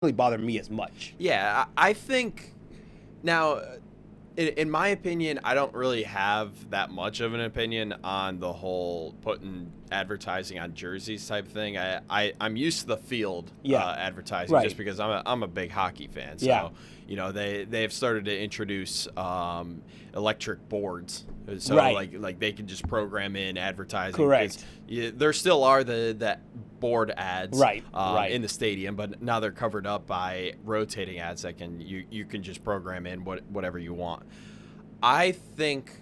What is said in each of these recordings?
really bother me as much. Yeah, I think now, in my opinion, I don't really have that much of an opinion on the whole putting advertising on jerseys type thing. I'm used to the field Yeah, advertising just right. because I'm a big hockey fan. Yeah, So, they've started to introduce electric boards. So right. like they can just program in advertising because Correct. there still are that board ads Right, right. in the stadium, but now they're covered up by rotating ads that you can just program in whatever you want. I think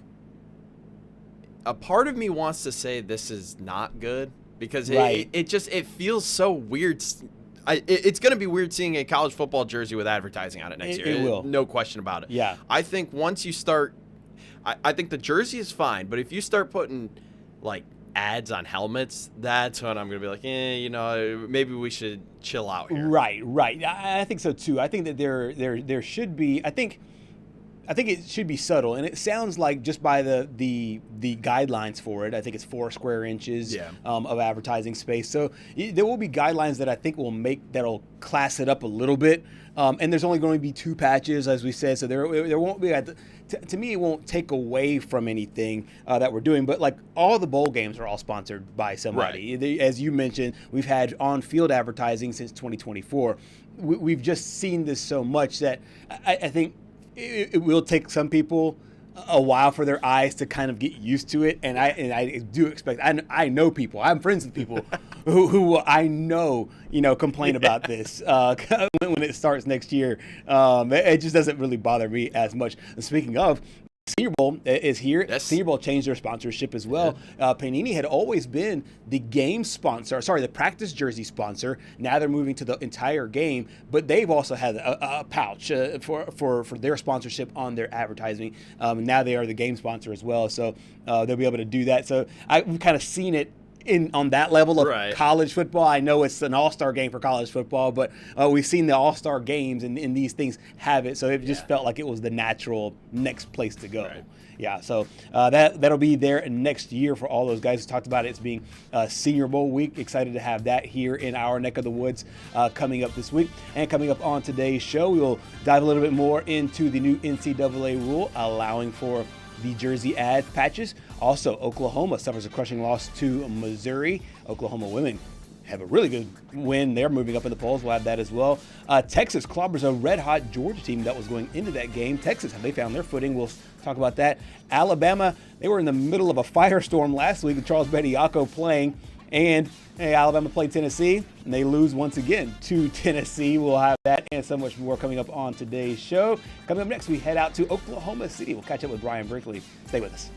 a part of me wants to say this is not good because Right. it feels so weird. It's going to be weird seeing a college football jersey with advertising on it next It year. will. No question about it. Yeah. I think once you start, I think the jersey is fine, but if you start putting like ads on helmets, that's when I'm going to be like, maybe we should chill out here. Right, right. I think so too. I think that there should be. I think it should be subtle, and it sounds like just by the guidelines for it. I think it's 4 square inches Yeah. of advertising space. So there will be guidelines that I think that'll class it up a little bit. And there's only going to be 2 patches, as we said, so there won't be. To me, it won't take away from anything that we're doing. But like all the bowl games are all sponsored by somebody. Right. As you mentioned, we've had on-field advertising since 2024. We've just seen this so much that I think it will take some people a while for their eyes to kind of get used to it, and I do expect. I know people. I'm friends with people who I know complain about this when it starts next year. It just doesn't really bother me as much. And speaking of. Senior Bowl is here. Yes. Senior Bowl changed their sponsorship as well. Panini had always been the game sponsor, the practice jersey sponsor. Now they're moving to the entire game, but they've also had a pouch for their sponsorship on their advertising. Now they are the game sponsor as well, so they'll be able to do that. So I've kind of seen it on that level of Right. college football. I know it's an all-star game for college football, but we've seen the all-star games and these things have it. So it just felt like it was the natural next place to go. Right. Yeah, so that'll be there next year for all those guys who talked about it. It's being Senior Bowl week. Excited to have that here in our neck of the woods coming up this week. And coming up on today's show, we will dive a little bit more into the new NCAA rule allowing for the jersey ad patches. Also, Oklahoma suffers a crushing loss to Missouri. Oklahoma women have a really good win. They're moving up in the polls. We'll have that as well. Texas clobbers a red-hot Georgia team that was going into that game. Texas, have they found their footing? We'll talk about that. Alabama, they were in the middle of a firestorm last week with Charles Bediako playing. And Alabama played Tennessee, and they lose once again to Tennessee. We'll have that and so much more coming up on today's show. Coming up next, we head out to Oklahoma City. We'll catch up with Brian Brinkley. Stay with us.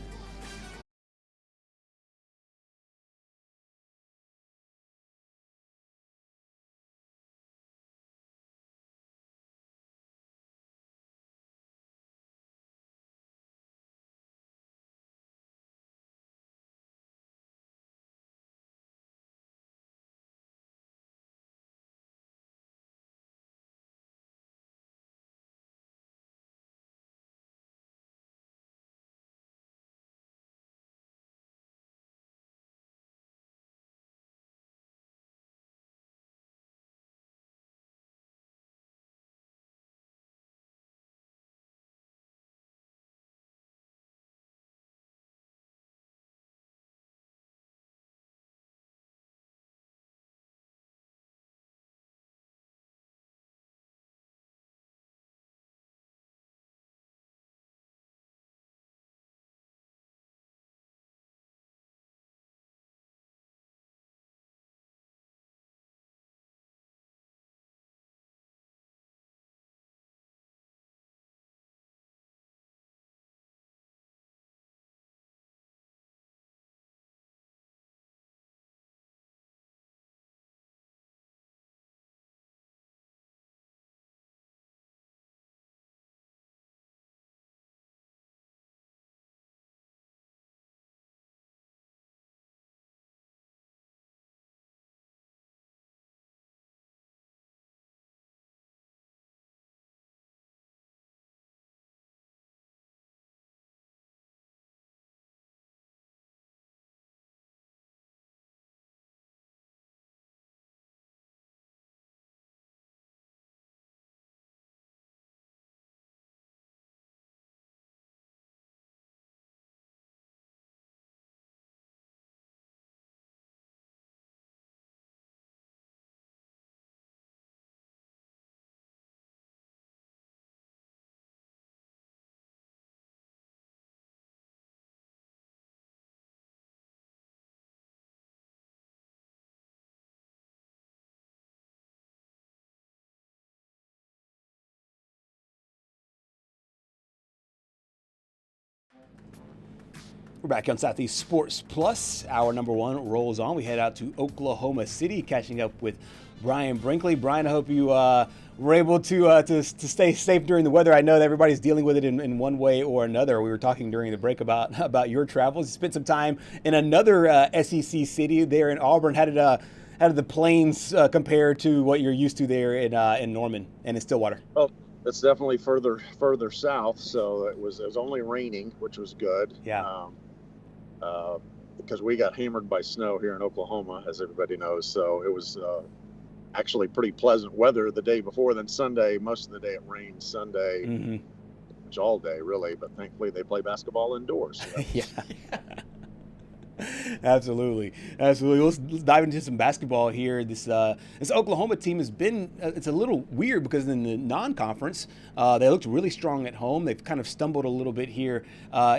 We're back on Southeast Sports Plus. Hour number one rolls on. We head out to Oklahoma City, catching up with Brian Brinkley. Brian, I hope you were able to stay safe during the weather. I know that everybody's dealing with it in one way or another. We were talking during the break about your travels. You spent some time in another SEC city there in Auburn. How did the plains compare to what you're used to there in Norman and in Stillwater? Well, it's definitely further south, so it was only raining, which was good. Yeah. Because we got hammered by snow here in Oklahoma, as everybody knows. So it was actually pretty pleasant weather the day before. Then Sunday, most of the day it rained. Sunday, which all day really, but thankfully they play basketball indoors. So yeah. Absolutely. Let's dive into some basketball here. This Oklahoma team has been, it's a little weird because in the non-conference, they looked really strong at home. They've kind of stumbled a little bit here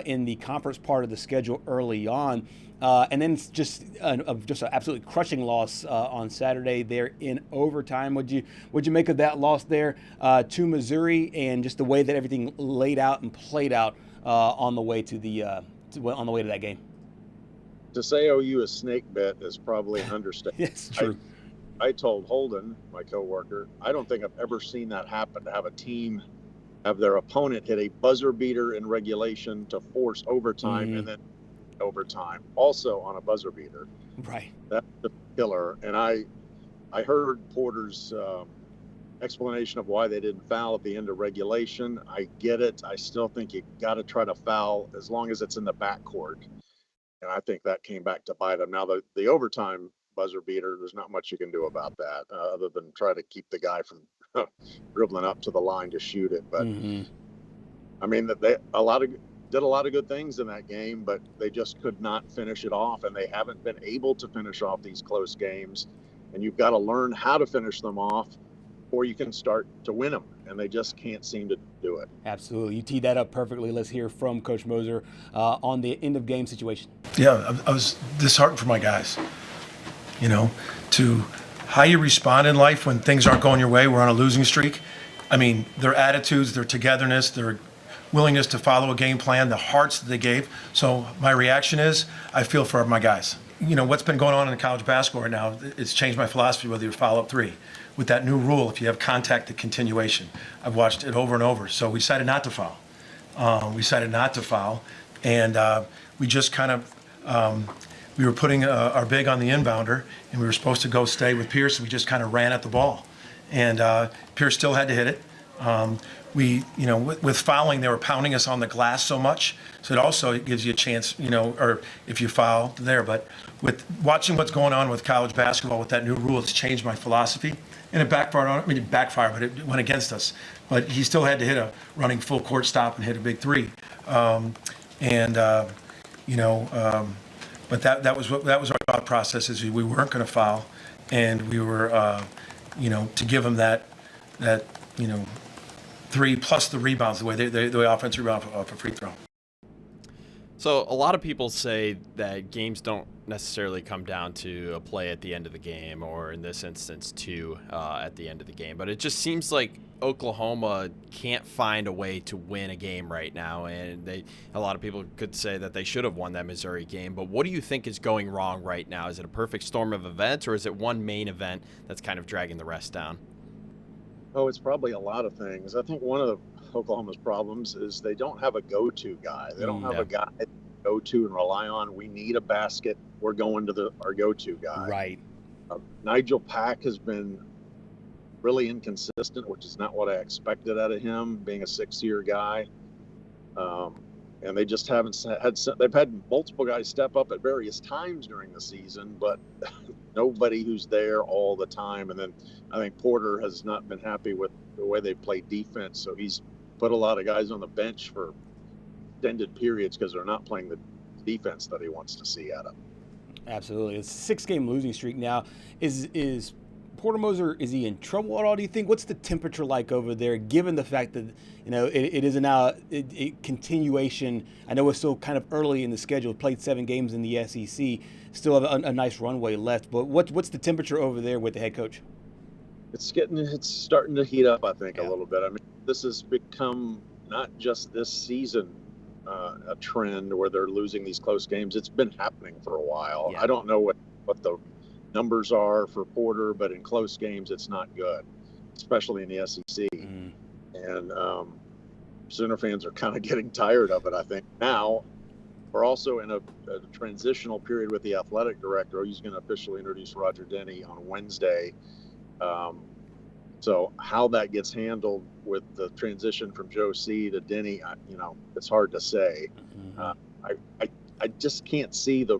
in the conference part of the schedule early on. And then it's just an absolutely crushing loss on Saturday there in overtime. What'd you make of that loss there to Missouri, and just the way that everything laid out and played out on the way to that game? To say OU is snake bit is probably an understatement. Yes, true. I told Holden, my coworker, I don't think I've ever seen that happen, to have a team have their opponent hit a buzzer beater in regulation to force overtime and then overtime also on a buzzer beater. Right. That's the killer. And I heard Porter's explanation of why they didn't foul at the end of regulation. I get it. I still think you got to try to foul as long as it's in the backcourt. And I think that came back to bite them. Now, the overtime buzzer beater, there's not much you can do about that other than try to keep the guy from dribbling up to the line to shoot it. But I mean, they did a lot of good things in that game, but they just could not finish it off, and they haven't been able to finish off these close games. And you've got to learn how to finish them off, or you can start to win them, and they just can't seem to do it. Absolutely. You teed that up perfectly. Let's hear from Coach Moser on the end-of-game situation. Yeah, I was disheartened for my guys, to how you respond in life when things aren't going your way. We're on a losing streak. I mean, their attitudes, their togetherness, their willingness to follow a game plan, the hearts that they gave. So my reaction is, I feel for my guys. What's been going on in college basketball right now, it's changed my philosophy whether you follow up three. With that new rule, if you have contact, the continuation. I've watched it over and over. So we decided not to foul. And we just kind of, we were putting our big on the inbounder, and we were supposed to go stay with Pierce, and we just kind of ran at the ball. And Pierce still had to hit it. With fouling, they were pounding us on the glass so much. So it gives you a chance, or if you foul there. But with watching what's going on with college basketball with that new rule, it's changed my philosophy. And it backfired on it. I mean, it backfired, but it went against us. But he still had to hit a running full court stop and hit a big three. But that was our thought process, is we weren't going to foul, and we were, to give him that three plus the rebounds, the way offense rebound off a free throw. So a lot of people say that games don't necessarily come down to a play at the end of the game, or in this instance, two at the end of the game. But it just seems like Oklahoma can't find a way to win a game right now, and a lot of people could say that they should have won that Missouri game. But what do you think is going wrong right now? Is it a perfect storm of events, or is it one main event that's kind of dragging the rest down? Oh, it's probably a lot of things. I think one of Oklahoma's problems is they don't have a go-to guy. They don't have a guy to go to and rely on. We need a basket. We're going to our go-to guy. Right. Nigel Pack has been really inconsistent, which is not what I expected out of him, being a six-year guy. And they just haven't they've had multiple guys step up at various times during the season, but nobody who's there all the time. And then I think Porter has not been happy with the way they play defense. So he's put a lot of guys on the bench for extended periods because they're not playing the defense that he wants to see out of them. Absolutely. It's a 6-game losing streak now. Is Porter Moser, is he in trouble at all, do you think? What's the temperature like over there, given the fact that, it is now a continuation? I know we're still kind of early in the schedule, played 7 games in the SEC, still have a nice runway left. But what's the temperature over there with the head coach? It's starting to heat up, I think, a little bit. I mean, this has become not just this season a trend where they're losing these close games. It's been happening for a while. Yeah. I don't know what the numbers are for Porter, but in close games, it's not good, especially in the SEC. And Sooner fans are kind of getting tired of it, I think. Now, we're also in a transitional period with the athletic director. He's going to officially introduce Roger Denny on Wednesday. So how that gets handled with the transition from Joe C to Denny, it's hard to say. I just can't see the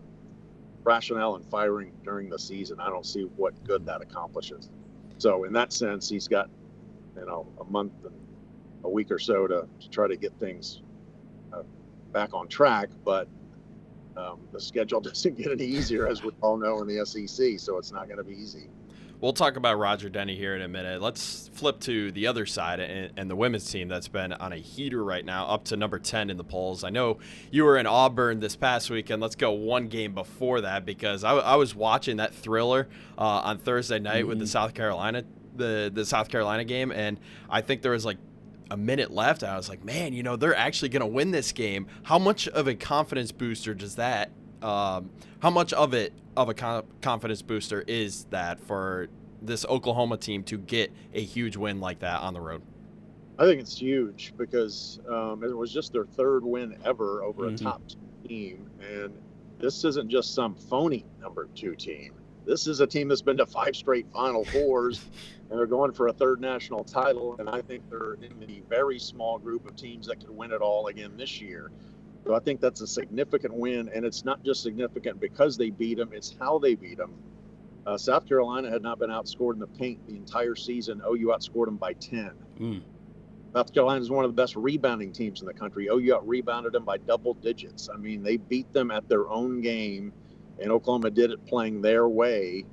rationale in firing during the season. I don't see what good that accomplishes. So in that sense, he's got, a month and a week or so to try to get things back on track. But the schedule doesn't get any easier, as we all know, in the SEC. So it's not going to be easy. We'll talk about Roger Denny here in a minute. Let's flip to the other side and the women's team that's been on a heater right now, up to number 10 in the polls. I know you were in Auburn this past weekend. Let's go one game before that, because I was watching that thriller on Thursday night with the South Carolina game, and I think there was like a minute left. I was like, man, they're actually going to win this game. How much of a confidence booster does that? How much of a confidence booster is that for this Oklahoma team to get a huge win like that on the road? I think it's huge because it was just their third win ever over a top team. And this isn't just some phony number 2 team. This is a team that's been to 5 straight Final Fours, and they're going for a third national title. And I think they're in the very small group of teams that could win it all again this year. So I think that's a significant win, and it's not just significant because they beat them, it's how they beat them. South Carolina had not been outscored in the paint the entire season. OU outscored them by 10. South Carolina is one of the best rebounding teams in the country. OU out-rebounded them by double digits. I mean, they beat them at their own game, and Oklahoma did it playing their way.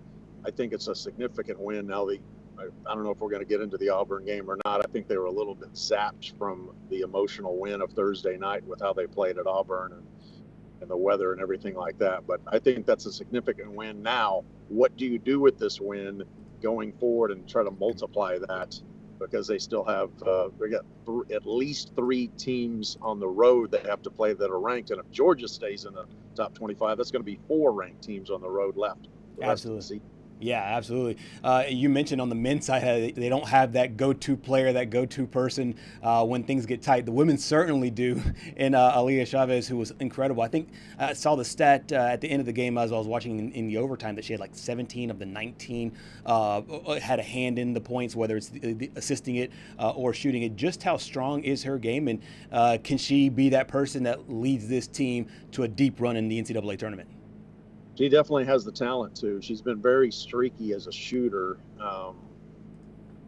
I think it's a significant win. Now, I don't know if we're going to get into the Auburn game or not. I think they were a little bit zapped from the emotional win of Thursday night with how they played at Auburn and the weather and everything like that. But I think that's a significant win. Now, what do you do with this win going forward and try to multiply that? Because they still have they got at least 3 teams on the road they have to play that are ranked. And if Georgia stays in the top 25, that's going to be 4 ranked teams on the road left. Absolutely. Yeah, absolutely. You mentioned on the men's side, they don't have that go-to player, that go-to person when things get tight. The women certainly do. And Aaliyah Chavez, who was incredible. I think I saw the stat at the end of the game as I was watching in the overtime that she had like 17 of the 19 had a hand in the points, whether it's assisting it or shooting it. Just how strong is her game, and can she be that person that leads this team to a deep run in the NCAA tournament? She definitely has the talent to. She's been very streaky as a shooter.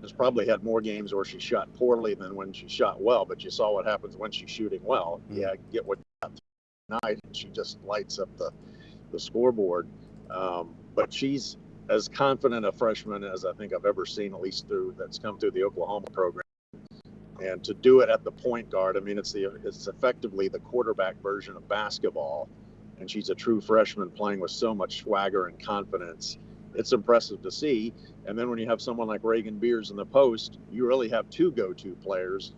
Has probably had more games where she shot poorly than when she shot well, but you saw what happens when she's shooting well. Yeah, get what you got tonight, and she just lights up the scoreboard. But she's as confident a freshman as I think I've ever seen, at least that's come through the Oklahoma program. And to do it at the point guard, I mean, it's effectively the quarterback version of basketball. And she's a true freshman playing with so much swagger and confidence. It's impressive to see. And then when you have someone like Reagan Beers in the post, you really have 2 go-to players.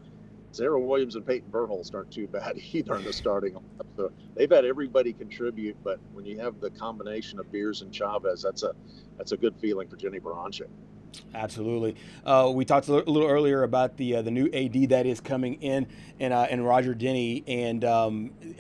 Sarah Williams and Peyton Berholtz aren't too bad either in the starting. So they've had everybody contribute, but when you have the combination of Beers and Chavez, that's a good feeling for Jenny Baranczyk. Absolutely. We talked a little earlier about the new AD that is coming in, and Roger Denny, and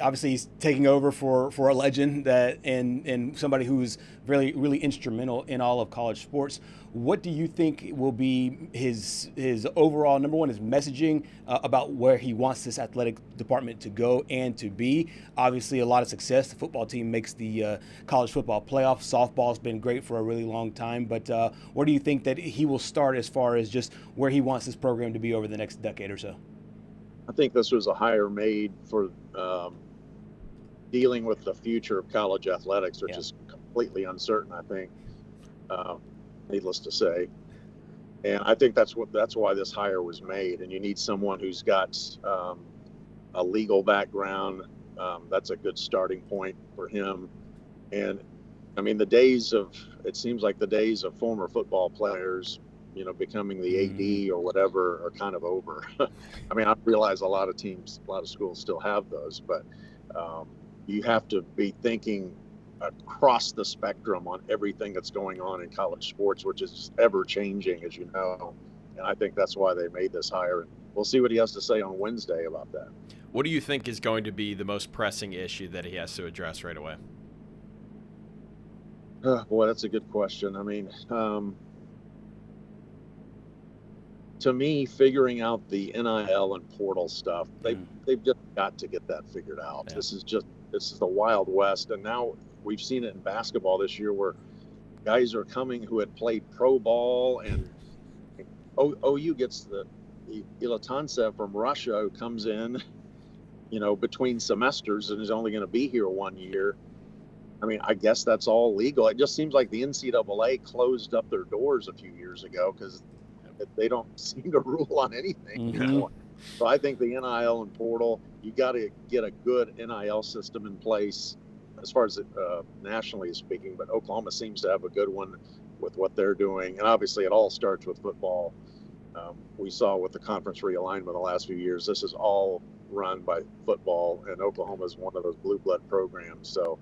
obviously he's taking over for a legend and somebody who's really instrumental in all of college sports. What do you think will be his overall, number one, his messaging about where he wants this athletic department to go and to be? Obviously, a lot of success. The football team makes the college football playoff. Softball's been great for a really long time. But where do you think that he will start as far as just where he wants this program to be over the next decade or so? I think this was a hire made for dealing with the future of college athletics, which is completely uncertain, I think. Needless to say, and I think that's why this hire was made. And you need someone who's got a legal background. That's a good starting point for him. And I mean, it seems like the days of former football players becoming the AD or whatever are kind of over. I mean, I realize a lot of schools still have those, but you have to be thinking across the spectrum on everything that's going on in college sports, which is ever changing, as you know. And I think that's why they made this hire. And we'll see what he has to say on Wednesday about that. What do you think is going to be the most pressing issue that he has to address right away? Boy, that's a good question. I mean, to me, figuring out the NIL and portal stuff, they've just got to get that figured out. Yeah. This is the Wild West, and now we've seen it in basketball this year where guys are coming who had played pro ball, and OU gets the Ilatantsev from Russia who comes in, between semesters and is only going to be here 1 year. I mean, I guess that's all legal. It just seems like the NCAA closed up their doors a few years ago because they don't seem to rule on anything anymore. So I think the NIL and portal, you got to get a good NIL system in place as far as nationally speaking, but Oklahoma seems to have a good one with what they're doing. And obviously it all starts with football. We saw with the conference realignment the last few years, this is all run by football, and Oklahoma is one of those blue blood programs. So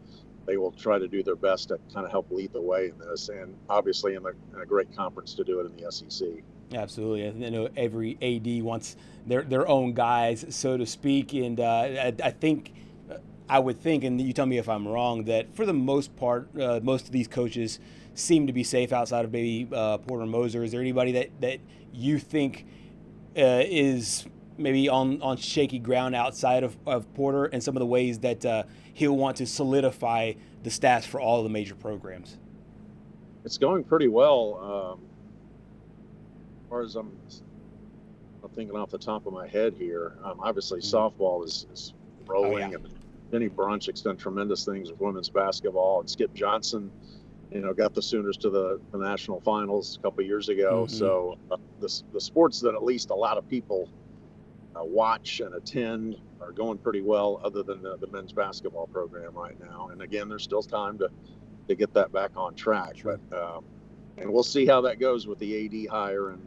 they will try to do their best to kind of help lead the way in this, and obviously in a great conference to do it in the SEC. Absolutely. I know every AD wants their own guys, so to speak, and I would think, and you tell me if I'm wrong, that for the most part, most of these coaches seem to be safe outside of maybe Porter Moser. Is there anybody that you think is maybe on shaky ground outside of Porter and some of the ways that he'll want to solidify the stats for all of the major programs? It's going pretty well. As far as I'm thinking off the top of my head here, obviously softball is rolling, and Benny Bronchick's done tremendous things with women's basketball, and Skip Johnson, got the Sooners to the national finals a couple of years ago. So the sports that at least a lot of people watch and attend are going pretty well, other than the men's basketball program right now. And again, there's still time to get that back on track. Sure. But and we'll see how that goes with the AD hire and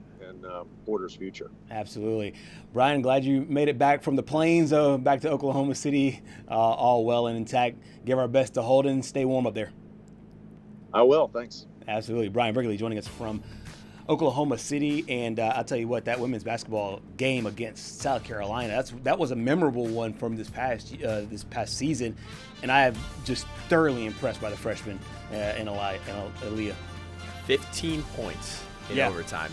Porter's future. Absolutely. Brian, glad you made it back from the plains back to Oklahoma City, all well and intact. Give our best to Holden. Stay warm up there. I will. Thanks. Absolutely. Brian Wrigley joining us from Oklahoma City, and I'll tell you what, that women's basketball game against South Carolina, that was a memorable one from this past season, and I am just thoroughly impressed by the freshman in Aaliyah. 15 points in overtime.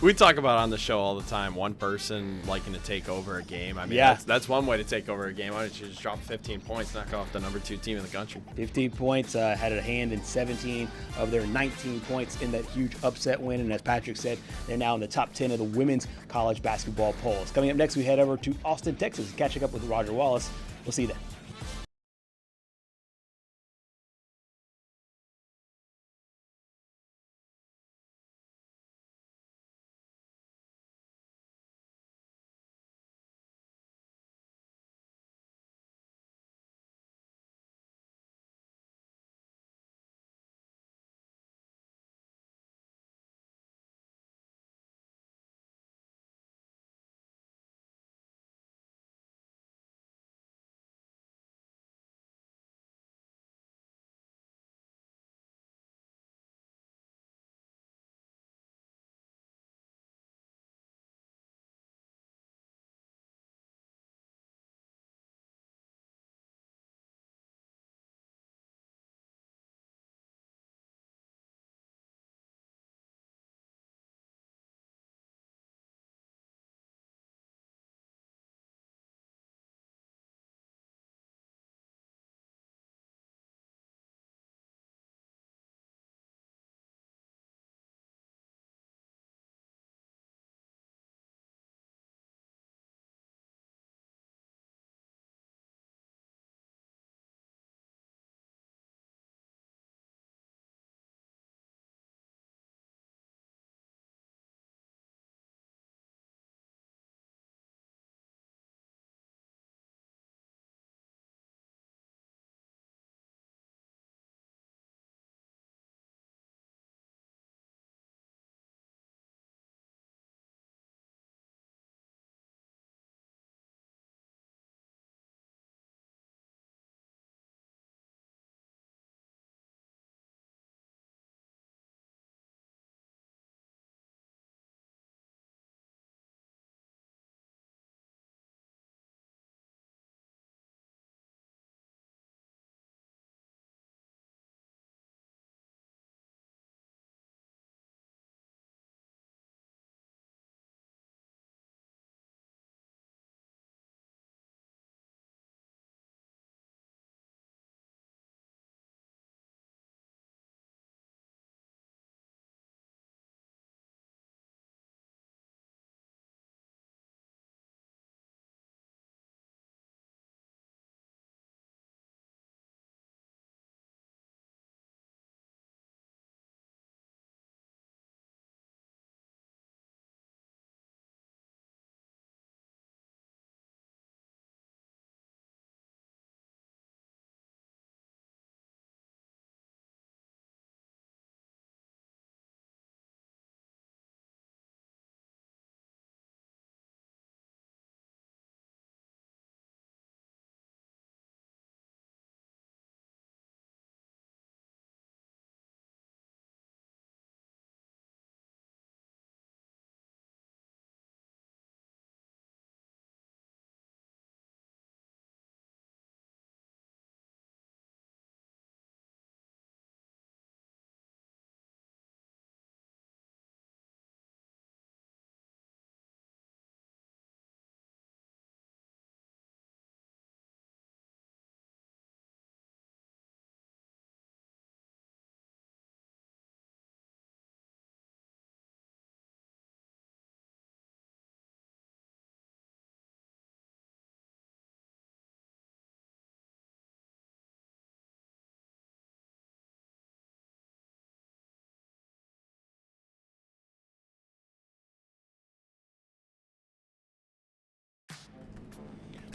We talk about on the show all the time, one person liking to take over a game. I mean, that's one way to take over a game. Why don't you just drop 15 points, knock off the number 2 team in the country? 15 points, had a hand in 17 of their 19 points in that huge upset win. And as Patrick said, they're now in the top 10 of the women's college basketball polls. Coming up next, we head over to Austin, Texas, catching up with Roger Wallace. We'll see you then.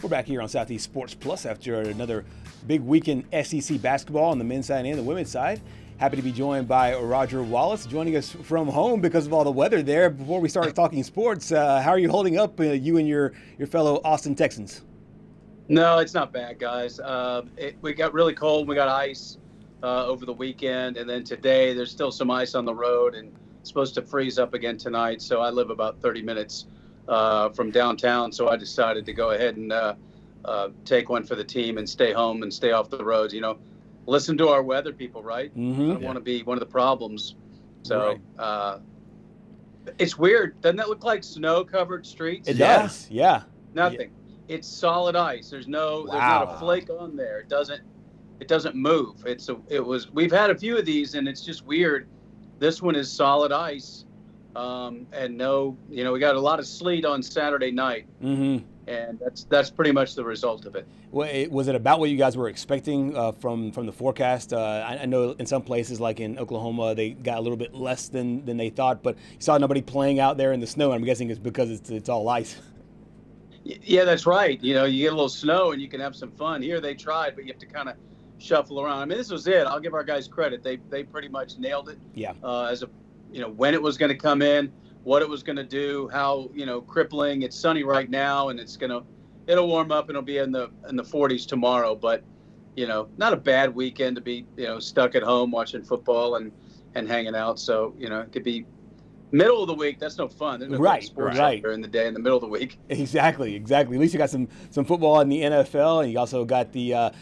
We're back here on Southeast Sports Plus after another big weekend SEC basketball on the men's side and the women's side. Happy to be joined by Roger Wallace, joining us from home because of all the weather there. Before we start talking sports, how are you holding up, you and your fellow Austin Texans? No, it's not bad, guys. We got really cold. We got ice over the weekend, and then today there's still some ice on the road, and it's supposed to freeze up again tonight. So I live about 30 minutes from downtown, so I decided to go ahead and take one for the team and stay home and stay off the roads. You know, listen to our weather people, right? Mm-hmm. I don't want to be one of the problems. So it's weird. Doesn't that look like snow-covered streets? It does, yeah. Nothing. It's solid ice. There's not a flake on there. It doesn't move. We've had a few of these, and it's just weird. This one is solid ice. And we got a lot of sleet on Saturday night, and that's pretty much the result of it. Well, was it about what you guys were expecting from the forecast? I know in some places, like in Oklahoma, they got a little bit less than they thought, but you saw nobody playing out there in the snow. I'm guessing it's because it's all ice. Yeah, that's right. You know, you get a little snow and you can have some fun. Here they tried, but you have to kind of shuffle around. I mean, this was it. I'll give our guys credit. They pretty much nailed it. Yeah. When it was going to come in, what it was going to do, how, crippling. It's sunny right now, and it'll warm up and it'll be in the 40s tomorrow. But, not a bad weekend to be, stuck at home watching football and hanging out. So, it could be middle of the week. That's no fun. There's no sports out during the day in the middle of the week. Exactly. At least you got some football in the NFL, and you also got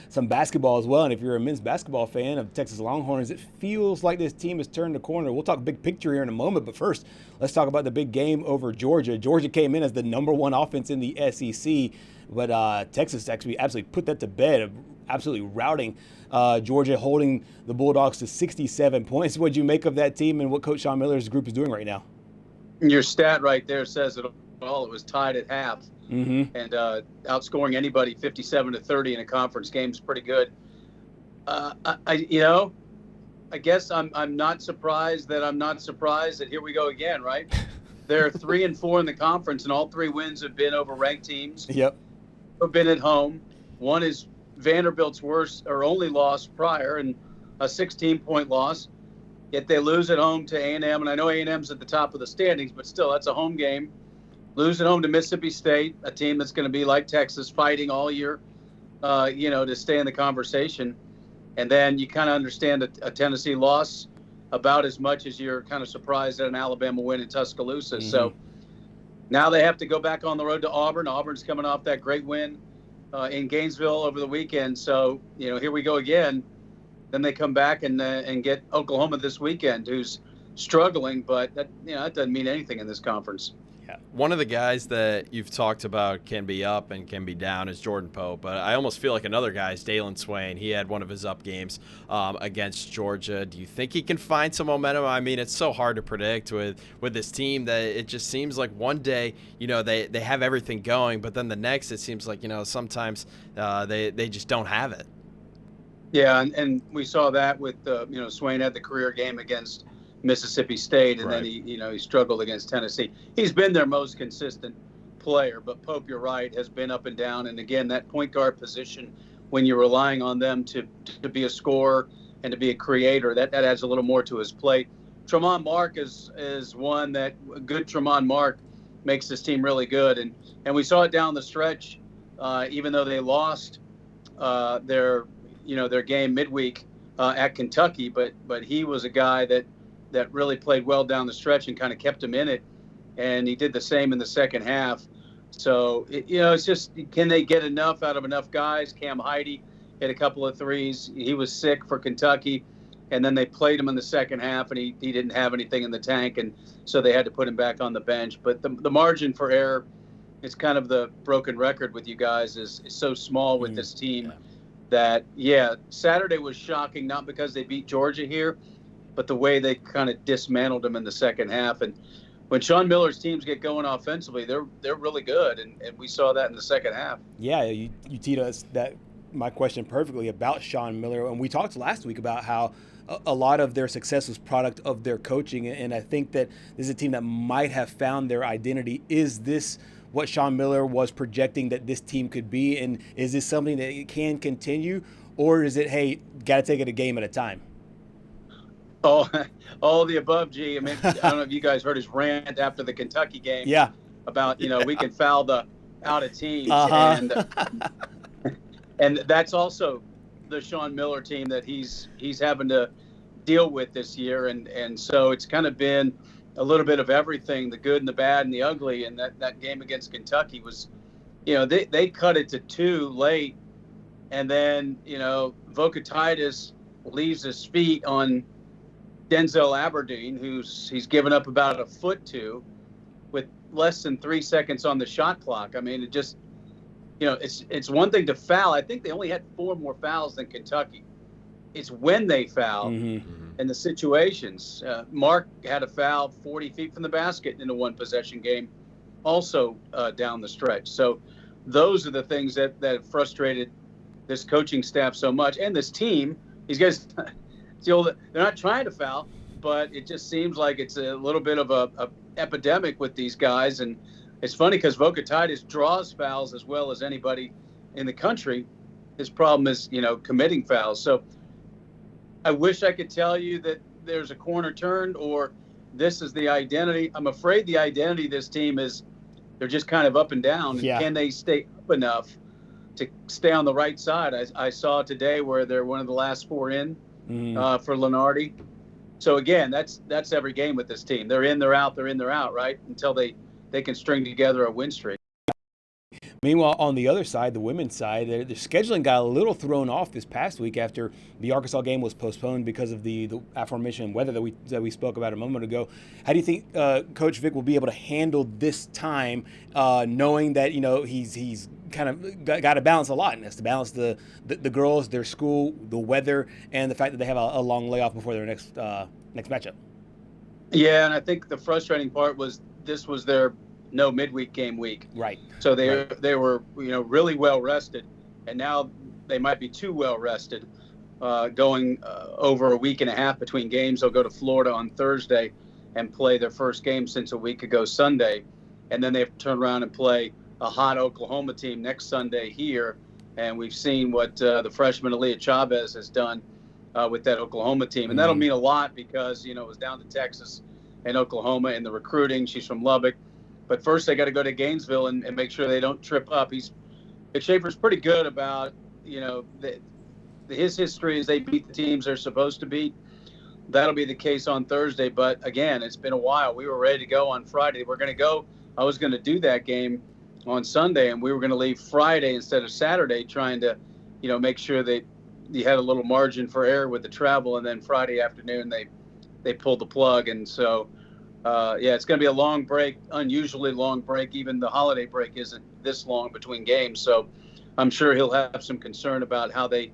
some basketball as well. And if you're a men's basketball fan of Texas Longhorns, it feels like this team has turned the corner. We'll talk big picture here in a moment, but first, let's talk about the big game over Georgia. Georgia came in as the number one offense in the SEC, but Texas actually absolutely put that to bed, absolutely routing Georgia, holding the Bulldogs to 67 points. What did you make of that team and what Coach Sean Miller's group is doing right now? Your stat right there says it all. It was tied at half, and outscoring anybody 57-30 in a conference game is pretty good. I guess I'm not surprised that here we go again, right? They're 3-4 in the conference, and all three wins have been over ranked teams. Yep, have been at home. One is Vanderbilt's worst or only loss prior, and a 16-point loss. Yet they lose at home to A&M, and I know A&M's at the top of the standings, but still, that's a home game. Lose at home to Mississippi State, a team that's going to be like Texas, fighting all year, to stay in the conversation. And then you kind of understand a Tennessee loss about as much as you're kind of surprised at an Alabama win in Tuscaloosa. So now they have to go back on the road to Auburn. Auburn's coming off that great win in Gainesville over the weekend. So, here we go again. Then they come back and get Oklahoma this weekend, who's struggling, but that doesn't mean anything in this conference. Yeah. One of the guys that you've talked about can be up and can be down is Jordan Pope, but I almost feel like another guy is Dalen Swain. He had one of his up games against Georgia. Do you think he can find some momentum? I mean, it's so hard to predict with this team that it just seems like one day, they have everything going, but then the next it seems like, sometimes they just don't have it. Yeah, and we saw that with Swain had the career game against Mississippi State, and then he struggled against Tennessee. He's been their most consistent player, but Pope, you're right, has been up and down. And again, that point guard position, when you're relying on them to be a scorer and to be a creator, that adds a little more to his play. Tremont Mark is one that good Tremont Mark makes this team really good, and we saw it down the stretch, even though they lost their game midweek at Kentucky, but he was a guy that really played well down the stretch and kind of kept him in it, and he did the same in the second half. So it's just, can they get enough out of enough guys? Cam Heide hit a couple of threes. He was sick for Kentucky, and then they played him in the second half, and he didn't have anything in the tank, and so they had to put him back on the bench. But the margin for error, it's kind of the broken record with you guys, is so small with this team. That, Saturday was shocking, not because they beat Georgia here, but the way they kind of dismantled them in the second half. And when Sean Miller's teams get going offensively, they're really good, and we saw that in the second half. Yeah, you teed us my question perfectly about Sean Miller, and we talked last week about how a lot of their success was product of their coaching, and I think that this is a team that might have found their identity. Is this what Sean Miller was projecting that this team could be? And is this something that can continue, or is it, hey, got to take it a game at a time? Oh, all the above, G. I mean, I don't know if you guys heard his rant after the Kentucky game. Yeah. About, we can foul the out of teams. And that's also the Sean Miller team that he's having to deal with this year. And so it's kind of been a little bit of everything, the good and the bad and the ugly. And that game against Kentucky was, they cut it to 2 late. And then, Vokatitis leaves his feet on Denzel Aberdeen, he's given up about a foot to with less than 3 seconds on the shot clock. I mean, it just, it's one thing to foul. I think they only had 4 more fouls than Kentucky. It's when they foul and the situations. Mark had a foul 40 feet from the basket in a 1-possession game, also down the stretch. So those are the things that have frustrated this coaching staff so much, and this team. These guys, they're not trying to foul, but it just seems like it's a little bit of a epidemic with these guys. And it's funny because Vokatitis draws fouls as well as anybody in the country. His problem is, committing fouls. So I wish I could tell you that there's a corner turned or this is the identity. I'm afraid the identity of this team is they're just kind of up and down. Yeah. Can they stay up enough to stay on the right side? I saw today where they're one of the last 4 in for Lenardi. So again, that's every game with this team. They're in, they're out, they're in, they're out, right? Until they can string together a win streak. Meanwhile, on the other side, the women's side, their scheduling got a little thrown off this past week after the Arkansas game was postponed because of the aforementioned weather that we spoke about a moment ago. How do you think Coach Vic will be able to handle this time, knowing that he's kind of got to balance a lot, and has to balance the girls, their school, the weather, and the fact that they have a long layoff before their next matchup? Yeah, and I think the frustrating part was this was their no midweek game week. Right. So they were really well rested, and now they might be too well rested. Going over a week and a half between games, they'll go to Florida on Thursday and play their first game since a week ago Sunday, and then they have to turn around and play a hot Oklahoma team next Sunday here. And we've seen what the freshman Aaliyah Chavez has done with that Oklahoma team, and that'll mean a lot because it was down to Texas and Oklahoma in the recruiting. She's from Lubbock. But first, they got to go to Gainesville and make sure they don't trip up. Vic Schaefer's pretty good about, his history is they beat the teams they're supposed to beat. That'll be the case on Thursday. But again, it's been a while. We were ready to go on Friday. We're going to go. I was going to do that game on Sunday, and we were going to leave Friday instead of Saturday, trying to, make sure that you had a little margin for error with the travel. And then Friday afternoon, they pulled the plug, and so. It's going to be a long break, unusually long break. Even the holiday break isn't this long between games. So I'm sure he'll have some concern about how they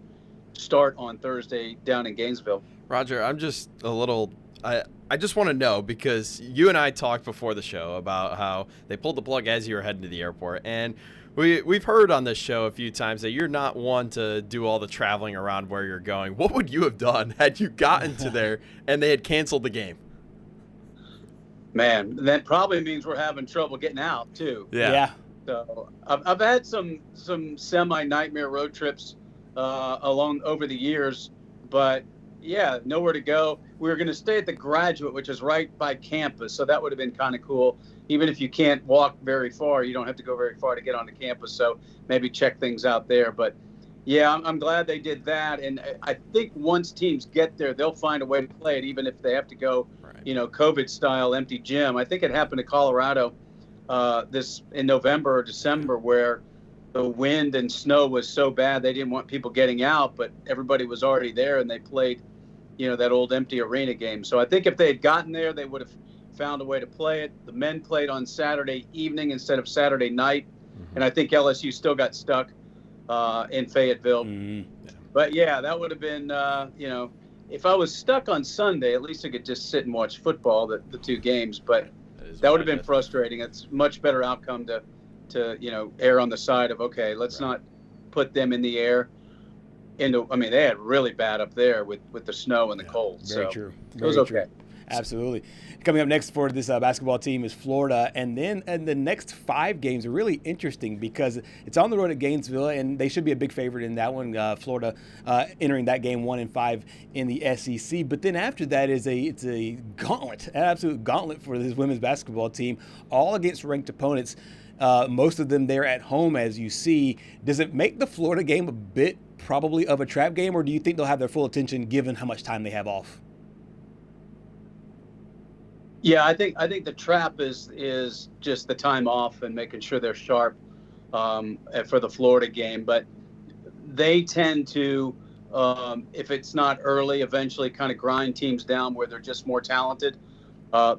start on Thursday down in Gainesville. Roger, I'm just a little I just want to know, because you and I talked before the show about how they pulled the plug as you were heading to the airport. And we've heard on this show a few times that you're not one to do all the traveling around where you're going. What would you have done had you gotten to there and they had canceled the game? Man, that probably means we're having trouble getting out too. Yeah. So I've had some semi-nightmare road trips along over the years, but yeah, nowhere to go. We were going to stay at the Graduate, which is right by campus, so that would have been kind of cool. Even if you can't walk very far, you don't have to go very far to get onto campus, so maybe check things out there. But yeah, I'm glad they did that, and I think once teams get there, they'll find a way to play it, even if they have to go, COVID-style empty gym. I think it happened to Colorado this in November or December, where the wind and snow was so bad they didn't want people getting out, but everybody was already there, and they played, that old empty arena game. So I think if they had gotten there, they would have found a way to play it. The men played on Saturday evening instead of Saturday night, and I think LSU still got stuck in Fayetteville. But yeah, that would have been, if I was stuck on Sunday, at least I could just sit and watch football, the 2 games. But that would have been frustrating. It's a much better outcome to err on the side of, okay, let's not put them in the air. They had really bad up there with the snow and the cold. Very so true. It was okay. Absolutely. Coming up next for this basketball team is Florida. And then the next 5 games are really interesting because it's on the road at Gainesville, and they should be a big favorite in that one. Florida entering that game 1-5 in the SEC. But then after that it's a gauntlet, an absolute gauntlet for this women's basketball team, all against ranked opponents. Most of them there at home, as you see. Does it make the Florida game a bit probably of a trap game, or do you think they'll have their full attention given how much time they have off? Yeah, I think the trap is just the time off and making sure they're sharp for the Florida game. But they tend to, if it's not early, eventually kind of grind teams down where they're just more talented.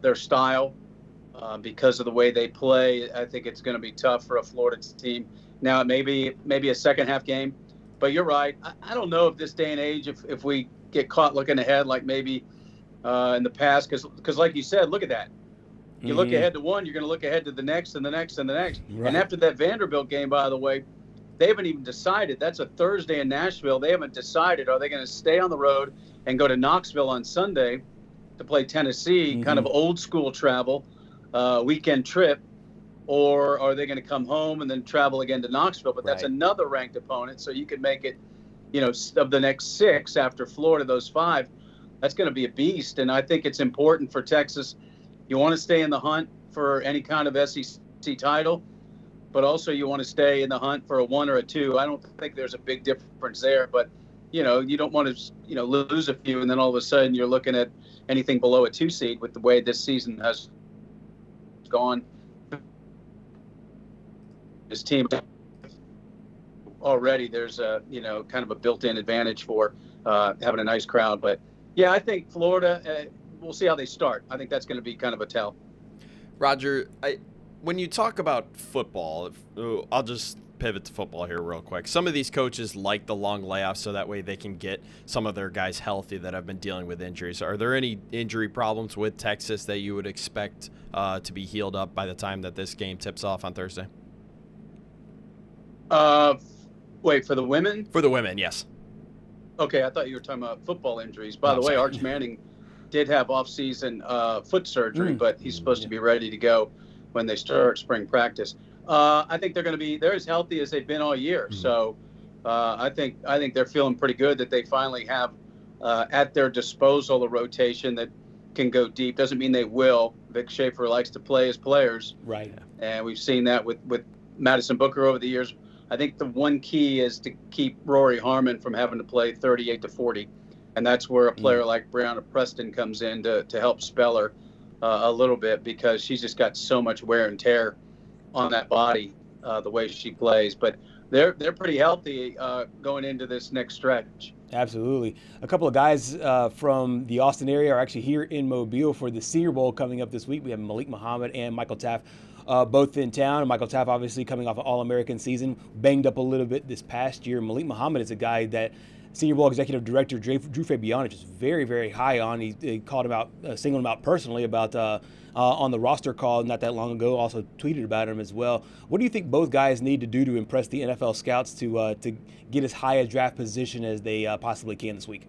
Their style, because of the way they play, I think it's going to be tough for a Florida team. Now, it may be a second half game, but you're right. I don't know if this day and age, if we get caught looking ahead like maybe in the past, because like you said, look at that. You look ahead to one, you're going to look ahead to the next and the next and the next. Right. And after that Vanderbilt game, by the way, they haven't even decided. That's a Thursday in Nashville. They haven't decided. Are they going to stay on the road and go to Knoxville on Sunday to play Tennessee, kind of old school travel, weekend trip, or are they going to come home and then travel again to Knoxville? But that's another ranked opponent, so you could make it, of the next 6 after Florida, those 5, that's going to be a beast. And I think it's important for Texas. You want to stay in the hunt for any kind of SEC title, but also you want to stay in the hunt for a 1 or a 2. I don't think there's a big difference there, but you don't want to lose a few and then all of a sudden you're looking at anything below a 2 seed with the way this season has gone. This team already, there's a kind of a built-in advantage for having a nice crowd. But yeah, I think Florida, we'll see how they start. I think that's going to be kind of a tell. Roger, when you talk about football, I'll just pivot to football here real quick. Some of these coaches like the long layoffs so that way they can get some of their guys healthy that have been dealing with injuries. Are there any injury problems with Texas that you would expect to be healed up by the time that this game tips off on Thursday? Wait, for the women? For the women, yes. Okay, I thought you were talking about football injuries. By the way, Arch Manning did have off-season foot surgery, but he's supposed to be ready to go when they start spring practice. I think they're as healthy as they've been all year. So I think they're feeling pretty good that they finally have at their disposal a rotation that can go deep. Doesn't mean they will. Vic Schaefer likes to play his players. Right. And we've seen that with Madison Booker over the years. I think the one key is to keep Rory Harmon from having to play 38 to 40. And that's where a player like Brianna Preston comes in to help spell her a little bit, because she's just got so much wear and tear on that body, the way she plays. But they're pretty healthy going into this next stretch. Absolutely. A couple of guys from the Austin area are actually here in Mobile for the Senior Bowl coming up this week. We have Malik Muhammad and Michael Taff both in town. Michael Taff obviously coming off an All-American season, banged up a little bit this past year. Malik Muhammad is a guy that Senior Bowl Executive Director Drew Fabianich is very, very high on. He called him out, singled him out personally about on the roster call not that long ago, also tweeted about him as well. What do you think both guys need to do to impress the NFL scouts to get as high a draft position as they possibly can this week?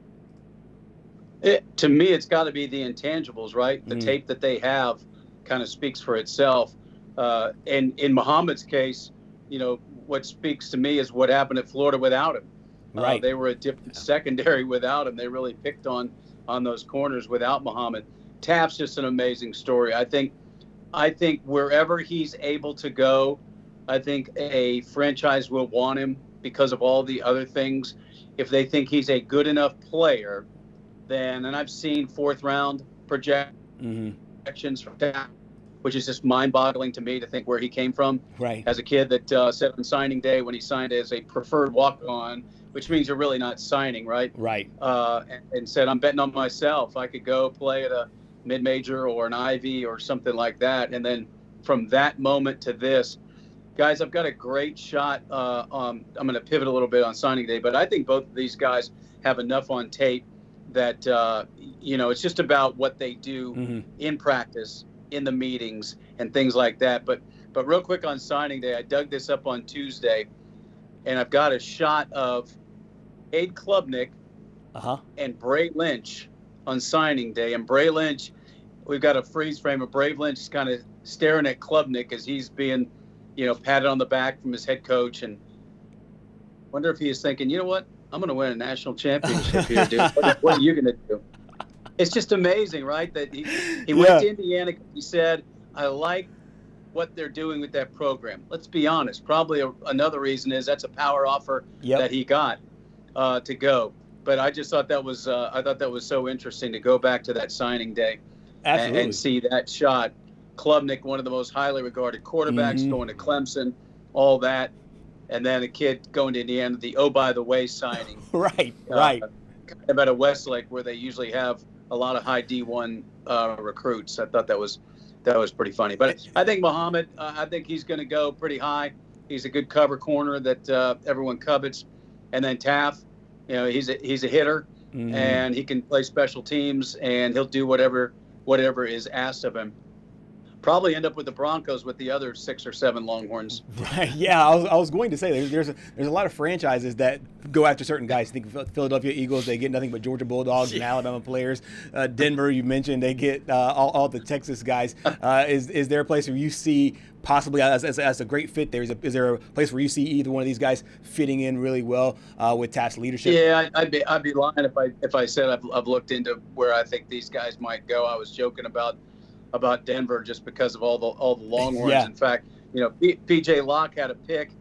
To me, it's got to be the intangibles, right? The tape that they have kind of speaks for itself. And in Muhammad's case, what speaks to me is what happened at Florida without him. Right. They were a different secondary without him. They really picked on those corners without Muhammad. Taft's just an amazing story. I think wherever he's able to go, I think a franchise will want him because of all the other things. If they think he's a good enough player, then, and I've seen 4th round projections from Taft, which is just mind-boggling to me to think where he came from. Right. As a kid that said on signing day when he signed as a preferred walk-on, which means you're really not signing, right? Right. And said, I'm betting on myself. I could go play at a mid-major or an Ivy or something like that. And then from that moment to this, guys, I've got a great shot. I'm going to pivot a little bit on signing day, but I think both of these guys have enough on tape that, it's just about what they do in practice, in the meetings and things like that. But real quick on signing day, I dug this up on Tuesday, and I've got a shot of Cade Klubnik and Bray Lynch on signing day. And Bray Lynch we've got a freeze frame of Brave Lynch just kind of staring at Klubnik as he's being, patted on the back from his head coach, and wonder if he is thinking, you know what, I'm going to win a national championship here, dude. What are you going to do? It's just amazing, right? That he went to Indiana. He said, I like what they're doing with that program. Let's be honest. Probably another reason is that's a power offer that he got to go. But I just thought that was so interesting to go back to that signing day and see that shot. Klubnik, one of the most highly regarded quarterbacks, going to Clemson, all that, and then a kid going to Indiana. The by the way signing, right. Kind of at a Westlake where they usually have a lot of high D1 recruits. I thought that was pretty funny. But I think Muhammad, I think he's going to go pretty high. He's a good cover corner that everyone covets. And then Taff, he's a hitter, and he can play special teams, and he'll do whatever is asked of him. Probably end up with the Broncos with the other 6 or 7 Longhorns. Right. Yeah, I was going to say there's a lot of franchises that go after certain guys. I think Philadelphia Eagles, they get nothing but Georgia Bulldogs and Alabama players. Denver, you mentioned, they get all the Texas guys. Is there a place where you see possibly as a great fit there? Is there a place where you see either one of these guys fitting in really well with Taft's leadership? Yeah, I'd be lying if I said I've looked into where I think these guys might go. I was joking about Denver just because of all the Longhorns. Yeah. In fact, PJ Locke had a pick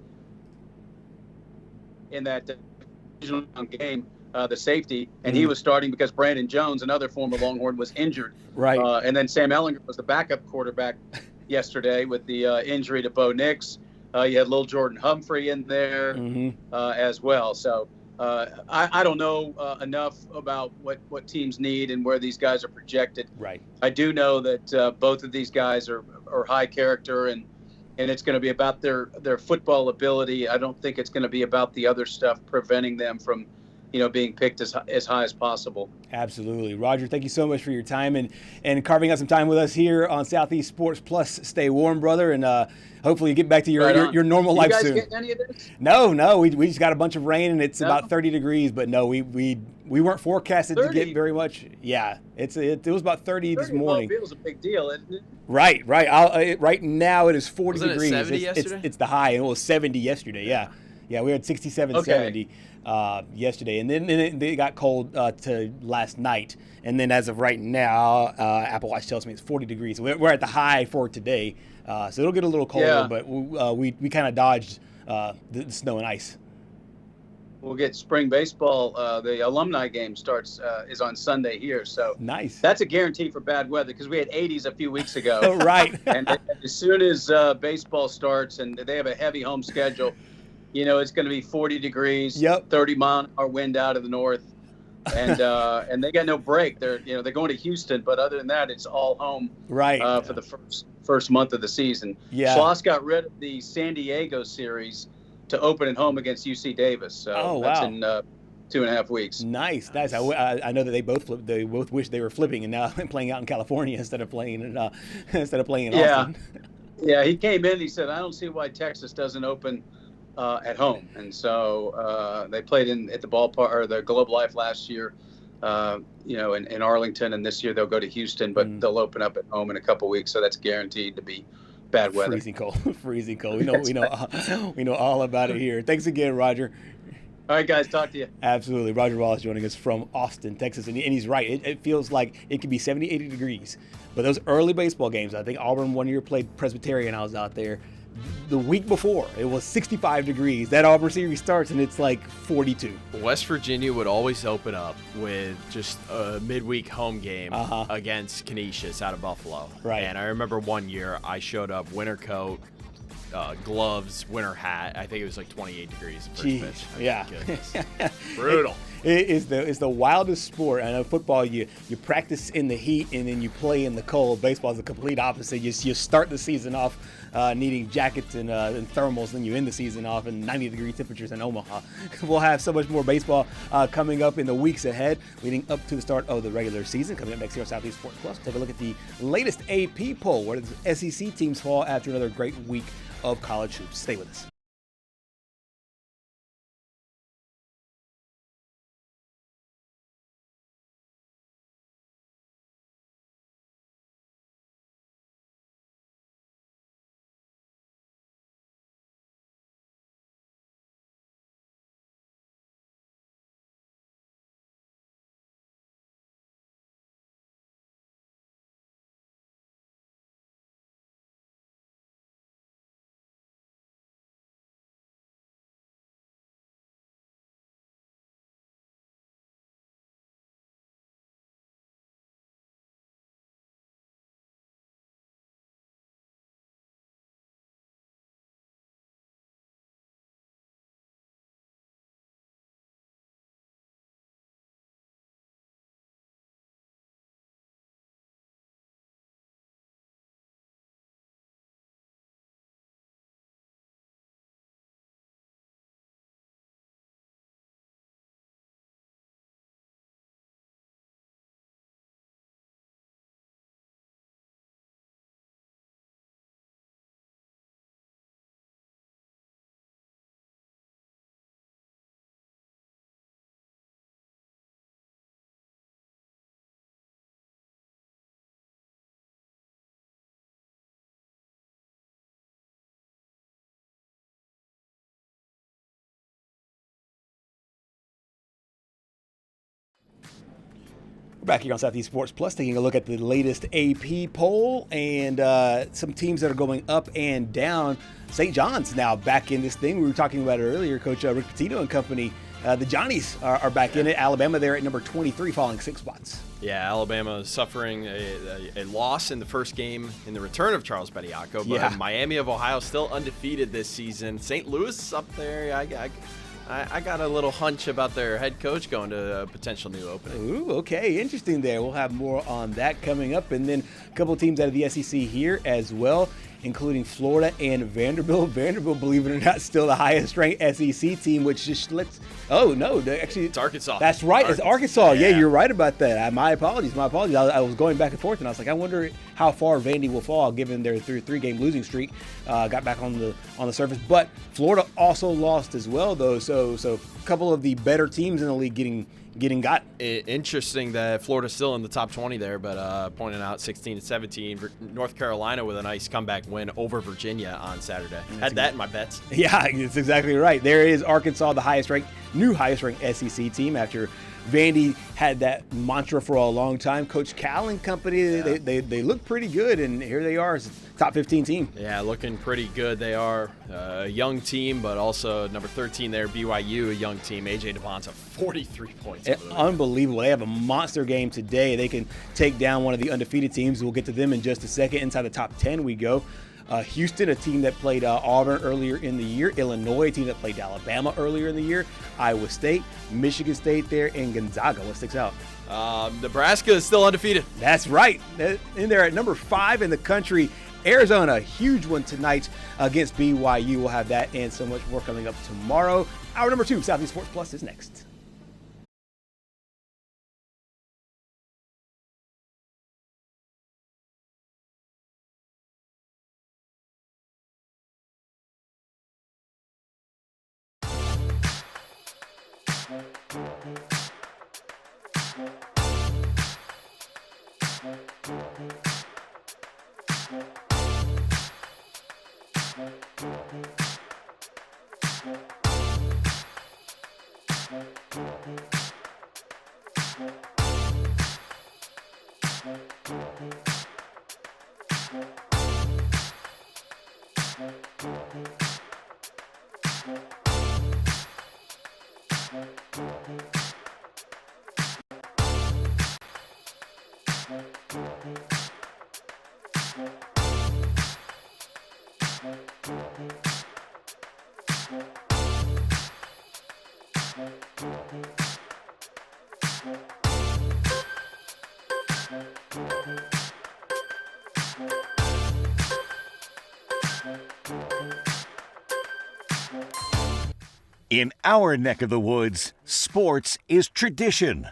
in that divisional game, the safety, and he was starting because Brandon Jones, another former Longhorn, was injured. Right. And then Sam Ehlinger was the backup quarterback yesterday with the injury to Bo Nix. You had Lil Jordan Humphrey in there as well. So I don't know enough about what teams need and where these guys are projected. Right. I do know that both of these guys are high character, and it's going to be about their football ability. I don't think it's going to be about the other stuff preventing them from, being picked as high as possible. Absolutely. Roger, thank you so much for your time and carving out some time with us here on Southeast Sports Plus. Stay warm, brother, and hopefully you get back to your normal life soon. You guys getting any of this? No, we just got a bunch of rain, and it's about 30 degrees, but no, we weren't forecasted 30? to get very much. Yeah, it was about 30 this morning. 30 feels a big deal, isn't it? Right. Right now it is 40 Wasn't degrees. It 70 yesterday? It's the high, and it was 70 yesterday. Yeah, we had 67, 70 yesterday, and then it got cold to last night, and then as of right now, Apple Watch tells me it's 40 degrees. We're at the high for today, so it'll get a little colder, but we kind of dodged the snow and ice. We'll get spring baseball. The alumni game is on Sunday here, so nice. That's a guarantee for bad weather because we had 80s a few weeks ago. Oh, right. And as soon as baseball starts, and they have a heavy home schedule, it's going to be 40 degrees, 30-mile-an-hour wind out of the north, and they got no break. They're going to Houston, but other than that, it's all home for the first month of the season. Yeah. Schloss got rid of the San Diego series to open at home against UC Davis. So that's in 2.5 weeks. Nice. I know that they both wish they were flipping and now playing out in California instead of playing in Austin. Yeah, he came in. He said, "I don't see why Texas doesn't open at home." And so they played at the ballpark or the Globe Life last year, in Arlington, and this year they'll go to Houston, but they'll open up at home in a couple weeks. So that's guaranteed to be bad weather. Freezing cold. We know all about it here. Thanks again, Roger. All right, guys, talk to you. Absolutely. Roger Wallace joining us from Austin, Texas. And he's right. It feels like it could be 70, 80 degrees. But those early baseball games, I think Auburn one year played Presbyterian. I was out there. The week before, it was 65 degrees. That Auburn series starts, and it's like 42. West Virginia would always open up with just a midweek home game against Canisius out of Buffalo. Right. And I remember one year I showed up, winter coat, gloves, winter hat. I think it was like 28 degrees at first pitch. Yeah. Brutal. It's the wildest sport. I know football, you practice in the heat and then you play in the cold. Baseball is the complete opposite. You start the season off needing jackets and thermals, then you end the season off in 90-degree temperatures in Omaha. We'll have so much more baseball coming up in the weeks ahead, leading up to the start of the regular season. Coming up next year on Southeast Sports Plus, take a look at the latest AP poll, where the SEC teams fall after another great week of college hoops. Stay with us. We're back here on Southeast Sports Plus, taking a look at the latest AP poll and some teams that are going up and down. St. John's now back in this thing. We were talking about it earlier. Coach Rick Pitino and company, the Johnnies are back in it. Alabama there at number 23, falling 6 spots. Yeah, Alabama is suffering a loss in the first game in the return of Charles Bediako, but Miami of Ohio still undefeated this season. St. Louis up there, I got a little hunch about their head coach going to a potential new opening. Ooh, okay, interesting there. We'll have more on that coming up. And then a couple of teams out of the SEC here as well, including Florida and Vanderbilt. Vanderbilt, believe it or not, still the highest-ranked SEC team, which just lets – oh, no, actually – It's Arkansas. That's right. It's Arkansas. Yeah, you're right about that. My apologies. I was going back and forth, and I was like, I wonder how far Vandy will fall given their three-game losing streak. Got back on the surface. But Florida also lost as well, though, so a couple of the better teams in the league getting got. Interesting that Florida's still in the top 20 there, but pointing out 16-17, North Carolina with a nice comeback win over Virginia on Saturday. Had that in my bets. Yeah, that's exactly right. There is Arkansas, the new highest-ranked SEC team after Vandy had that mantra for a long time. Coach Cal and company, they look pretty good, and here they are as a top 15 team. Yeah, looking pretty good. They are a young team, but also number 13 there, BYU, a young team. A.J. Devonta, 43 points. Unbelievable. They have a monster game today. They can take down one of the undefeated teams. We'll get to them in just a second. Inside the top 10 we go. Houston, a team that played Auburn earlier in the year. Illinois, a team that played Alabama earlier in the year. Iowa State, Michigan State there, and Gonzaga. What sticks out? Nebraska is still undefeated. That's right. In there at number 5 in the country. Arizona, a huge one tonight against BYU. We'll have that and so much more coming up tomorrow. Hour number 2, Southeast Sports Plus is next. In our neck of the woods, sports is tradition.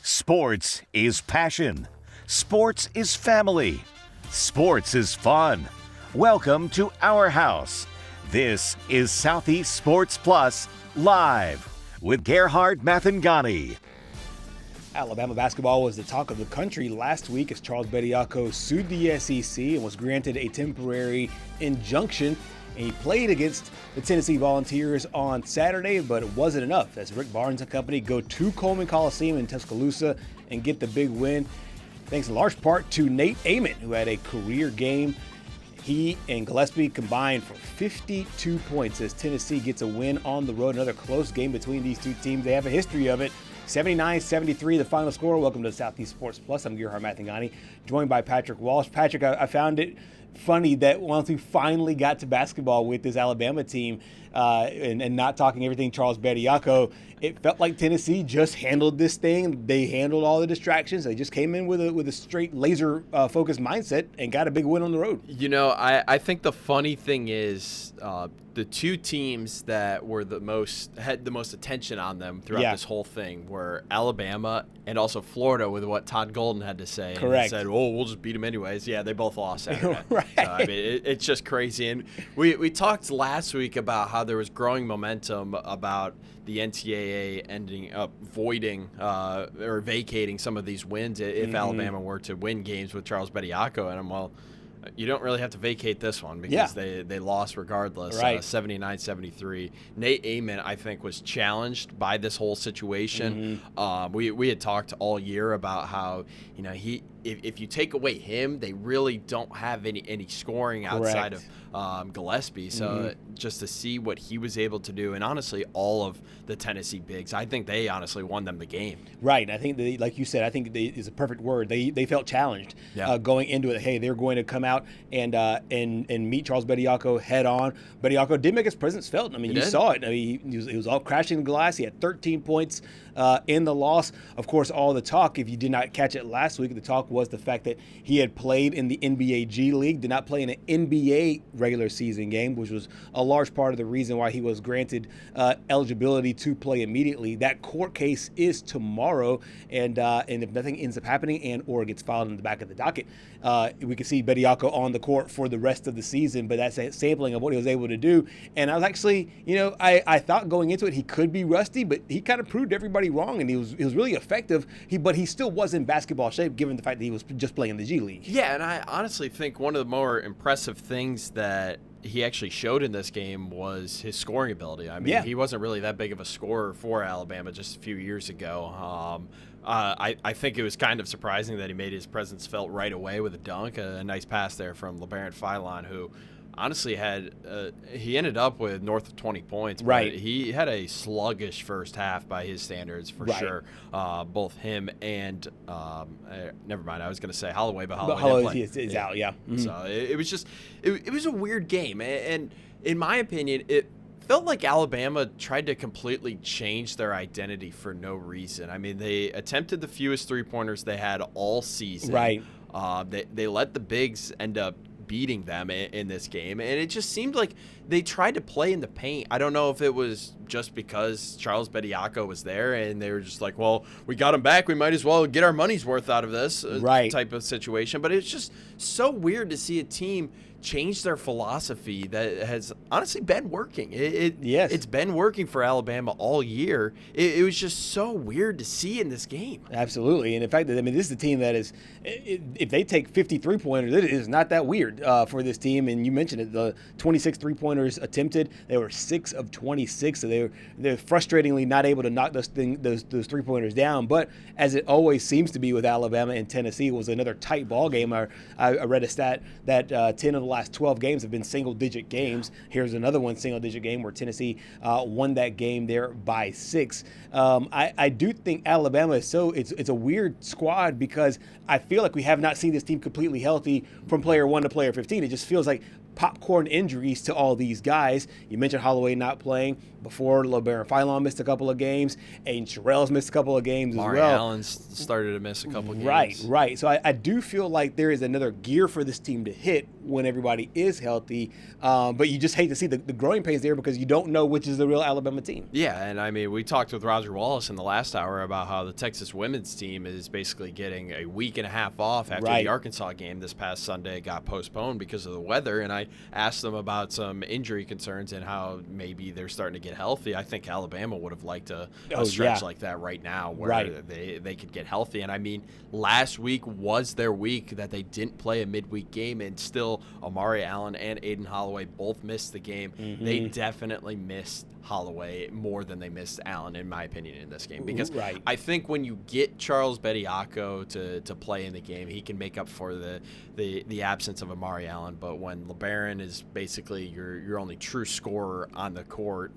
Sports is passion. Sports is family. Sports is fun. Welcome to our house. This is Southeast Sports Plus Live with Gerhard Mathangani. Alabama basketball was the talk of the country last week as Charles Bediako sued the SEC and was granted a temporary injunction. And he played against the Tennessee Volunteers on Saturday, but it wasn't enough as Rick Barnes and company go to Coleman Coliseum in Tuscaloosa and get the big win, thanks in large part to Nate Amon, who had a career game. He and Gillespie combined for 52 points as Tennessee gets a win on the road. Another close game between these two teams. They have a history of it. 79-73, the final score. Welcome to Southeast Sports Plus. I'm Gerhard Mathangani, joined by Patrick Walsh. Patrick, I found it funny that once we finally got to basketball with this Alabama team and not talking everything Charles Bediako, it felt like Tennessee just handled this thing. They handled all the distractions. They just came in with a straight laser focused mindset and got a big win on the road. You know, I think the funny thing is the two teams that were had the most attention on them throughout this whole thing were Alabama and also Florida, with what Todd Golden had to say. Correct. And he said, "Oh, we'll just beat them anyways." Yeah, they both lost Saturday. Right. So, I mean, it's just crazy. And we talked last week about how there was growing momentum about the NCAA ending up voiding or vacating some of these wins if Alabama were to win games with Charles Bediako. And You don't really have to vacate this one because they lost regardless, right. 79-73. Nate Amon, I think, was challenged by this whole situation. We had talked all year about how, you know, if you take away him, they really don't have any scoring outside of Gillespie. So just to see what he was able to do, and honestly, all of the Tennessee bigs, I think they honestly won them the game. Right. I think they, like you said, I think is a perfect word. They felt challenged going into it. Hey, they're going to come out and meet Charles Bediako head on. Bediako did make his presence felt. I mean, you saw it. I mean, he was all crashing the glass. He had 13 points in the loss. Of course, all the talk, if you did not catch it last week, the talk was the fact that he had played in the NBA G League, did not play in an NBA regular season game, which was a large part of the reason why he was granted eligibility to play immediately. That court case is tomorrow, and if nothing ends up happening and or gets filed in the back of the docket, we can see Bediako on the court for the rest of the season. But that's a sampling of what he was able to do. And I was actually, you know, I thought going into it he could be rusty, but he kind of proved everybody wrong, and he was really effective. But he still was in basketball shape, given the fact that he was just playing the G League. Yeah, and I honestly think one of the more impressive things that he actually showed in this game was his scoring ability. I mean, he wasn't really that big of a scorer for Alabama just a few years ago. I think it was kind of surprising that he made his presence felt right away with a dunk, a nice pass there from LeBaron Philon, who honestly he ended up with north of 20 points. Right. He had a sluggish first half by his standards for sure. Both him and never mind. I was going to say Holloway, but Holloway is out. Yeah. So it was just it was a weird game, and in my opinion, it felt like Alabama tried to completely change their identity for no reason. I mean, they attempted the fewest three-pointers they had all season. Right. They let the bigs end up beating them in this game, and it just seemed like they tried to play in the paint. I don't know if it was just because Charles Bediako was there and they were just like, well, we got him back, we might as well get our money's worth out of this type of situation. But it's just so weird to see a team change their philosophy that has honestly been working. It's been working for Alabama all year. It was just so weird to see in this game. Absolutely. And in fact, I mean, this is a team that is, if they take 50 3-pointers, it is not that weird for this team. And you mentioned it, the 26 3-pointers attempted, they were 6 of 26. So they're frustratingly not able to knock those 3-pointers down. But as it always seems to be with Alabama and Tennessee, it was another tight ball game. I read a stat that 10 of the last 12 games have been single-digit games. Here's another one, single-digit game where Tennessee won that game there by 6. I do think Alabama is it's a weird squad because I feel like we have not seen this team completely healthy from player 1 to player 15. It just feels like popcorn injuries to all these guys. You mentioned Holloway not playing. Before, LeBaron Philon missed a couple of games. Aiden Sherrell's missed a couple of games as well. Allen started to miss a couple of games. Right. So I do feel like there is another gear for this team to hit when everybody is healthy. But you just hate to see the growing pains there because you don't know which is the real Alabama team. Yeah, and I mean, we talked with Roger Wallace in the last hour about how the Texas women's team is basically getting a week and a half off after the Arkansas game this past Sunday got postponed because of the weather. And I asked them about some injury concerns and how maybe they're starting to get healthy. I think Alabama would have liked a stretch like that right now where they could get healthy. And I mean, last week was their week that they didn't play a midweek game, and still Amari Allen and Aiden Holloway both missed the game. They definitely missed Holloway more than they missed Allen, in my opinion, in this game. Because I think when you get Charles Bediako to play in the game, he can make up for the absence of Amari Allen. But when LeBaron is basically your only true scorer on the court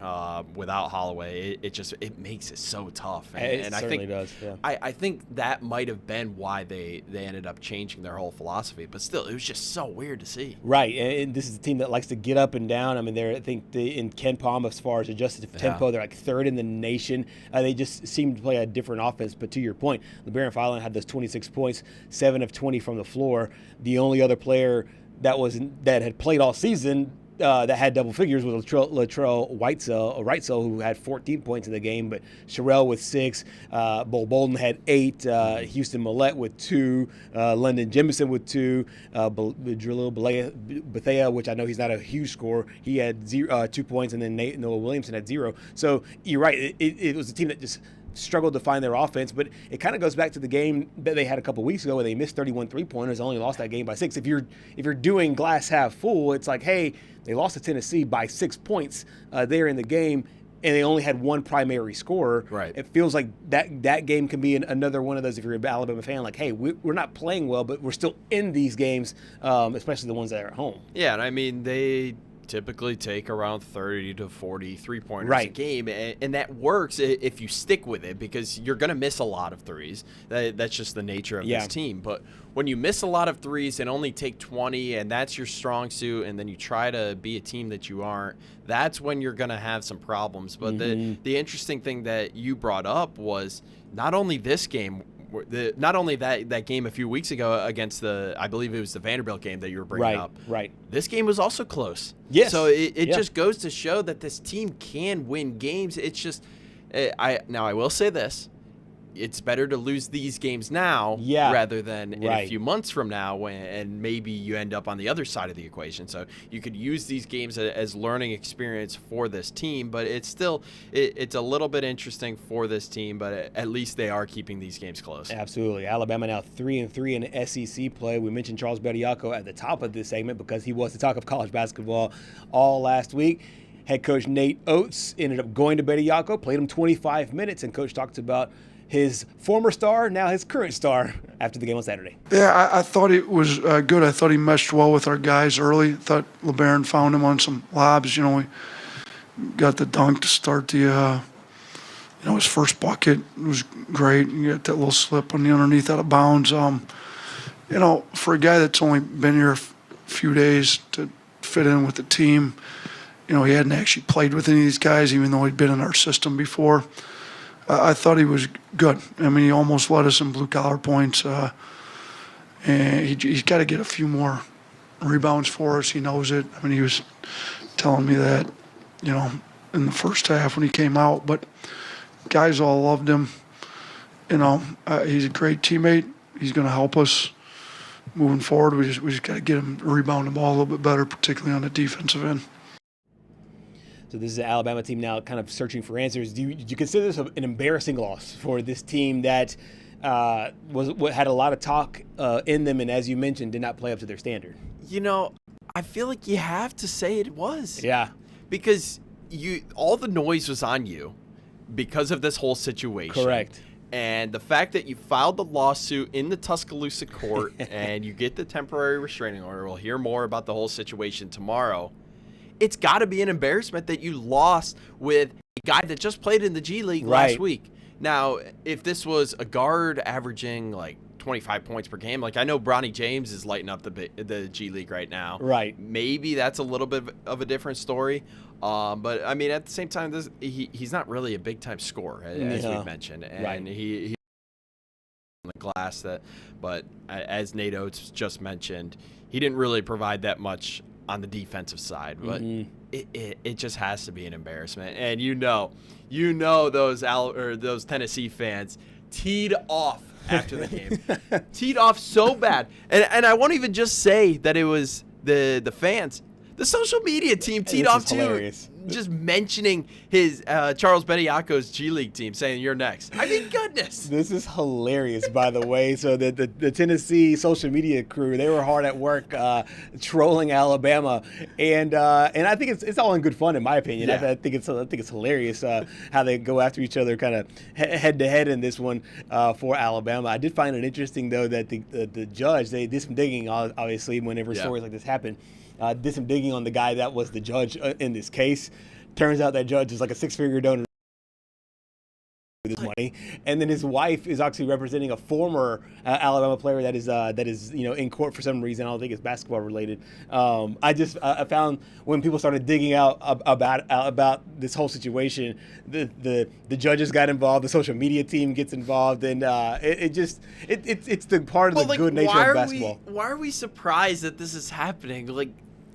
without Holloway, it makes it so tough. And I think does. Yeah. I think that might have been why they ended up changing their whole philosophy. But still, it was just so weird to see. Right, and this is a team that likes to get up and down. I mean, I think in Ken Palm, as far as adjusted tempo, they're like 3rd in the nation. They just seem to play a different offense. But to your point, LeBaron Philon had those 26 points, 7 of 20 from the floor. The only other player that had played all season that had double figures was Latrell Wrightsell, who had 14 points in the game, but Sherrell with 6, Bull Bolden had 8, Houston Millette with 2, London Jemison with 2, Jalil Bethea, which I know he's not a huge scorer, he had 2 points, and then Noah Williamson had 0. So you're right, it was a team that just struggled to find their offense, but it kind of goes back to the game that they had a couple weeks ago where they missed 31 3-pointers, only lost that game by 6. If you're doing glass half full, it's like, hey, they lost to Tennessee by 6 points there in the game, and they only had one primary scorer. Right. It feels like that game can be another one of those if you're an Alabama fan, like, hey, we're not playing well, but we're still in these games, especially the ones that are at home. Yeah, and I mean, they typically take around 30 to 40 3-pointers a Right. game, and that works if you stick with it, because you're going to miss a lot of threes. That's just the nature of this team. But when you miss a lot of threes and only take 20, and that's your strong suit, and then you try to be a team that you aren't, that's when you're going to have some problems. But the interesting thing that you brought up was not only this game, not only that game a few weeks ago against I believe it was the Vanderbilt game that you were bringing up. Right. This game was also close. Yes. So it just goes to show that this team can win games. It's just, I will say this. It's better to lose these games now rather than in a few months from now and maybe you end up on the other side of the equation. So you could use these games as learning experience for this team, but it's still it's a little bit interesting for this team, but at least they are keeping these games close. Absolutely. Alabama now 3-3 in SEC play. We mentioned Charles Bediako at the top of this segment because he was the talk of college basketball all last week. Head coach Nate Oates ended up going to Bediako, played him 25 minutes, and coach talked about his former star, now his current star, after the game on Saturday. Yeah, I thought it was good. I thought he meshed well with our guys early. I thought LeBaron found him on some lobs. You know, we got the dunk to start the, his first bucket. It was great. You got that little slip on the underneath out of bounds. For a guy that's only been here a few days to fit in with the team, he hadn't actually played with any of these guys, even though he'd been in our system before. I thought he was good. I mean, he almost led us in blue-collar points. And he's got to get a few more rebounds for us. He knows it. I mean, he was telling me that, in the first half when he came out. But guys all loved him. He's a great teammate. He's going to help us moving forward. We just got to get him to rebound the ball a little bit better, particularly on the defensive end. So this is the Alabama team now kind of searching for answers. Do you consider this an embarrassing loss for this team that had a lot of talk in them and, as you mentioned, did not play up to their standard? I feel like you have to say it was. Yeah. Because all the noise was on you because of this whole situation. Correct. And the fact that you filed the lawsuit in the Tuscaloosa court and you get the temporary restraining order, we'll hear more about the whole situation tomorrow. It's got to be an embarrassment that you lost with a guy that just played in the G League last week. Now, if this was a guard averaging like 25 points per game, like I know Bronny James is lighting up the G League right now. Right. Maybe that's a little bit of a different story. But I mean, at the same time, he's not really a big time scorer, as we've mentioned, and he on the glass but as Nate Oates just mentioned, he didn't really provide that much on the defensive side, but it just has to be an embarrassment. And those Tennessee fans teed off after the game, teed off so bad. And I won't even just say that it was the fans. The social media team teed off too. Hilarious. Just mentioning his Charles Bediako's G League team, saying you're next. I mean, goodness. This is hilarious, by the way. So the Tennessee social media crew, they were hard at work trolling Alabama, and I think it's all in good fun, in my opinion. Yeah. I think it's hilarious how they go after each other, kind of head to head in this one for Alabama. I did find it interesting though that the judge, they did some digging, obviously, whenever stories like this happen. Did some digging on the guy that was the judge in this case. Turns out that judge is like a six-figure donor with his money, and then his wife is actually representing a former Alabama player that is in court for some reason. I don't think it's basketball related. I found when people started digging out about this whole situation, the judges got involved, the social media team gets involved, and it's the part of the good nature of basketball. Why are we surprised that this is happening? Like,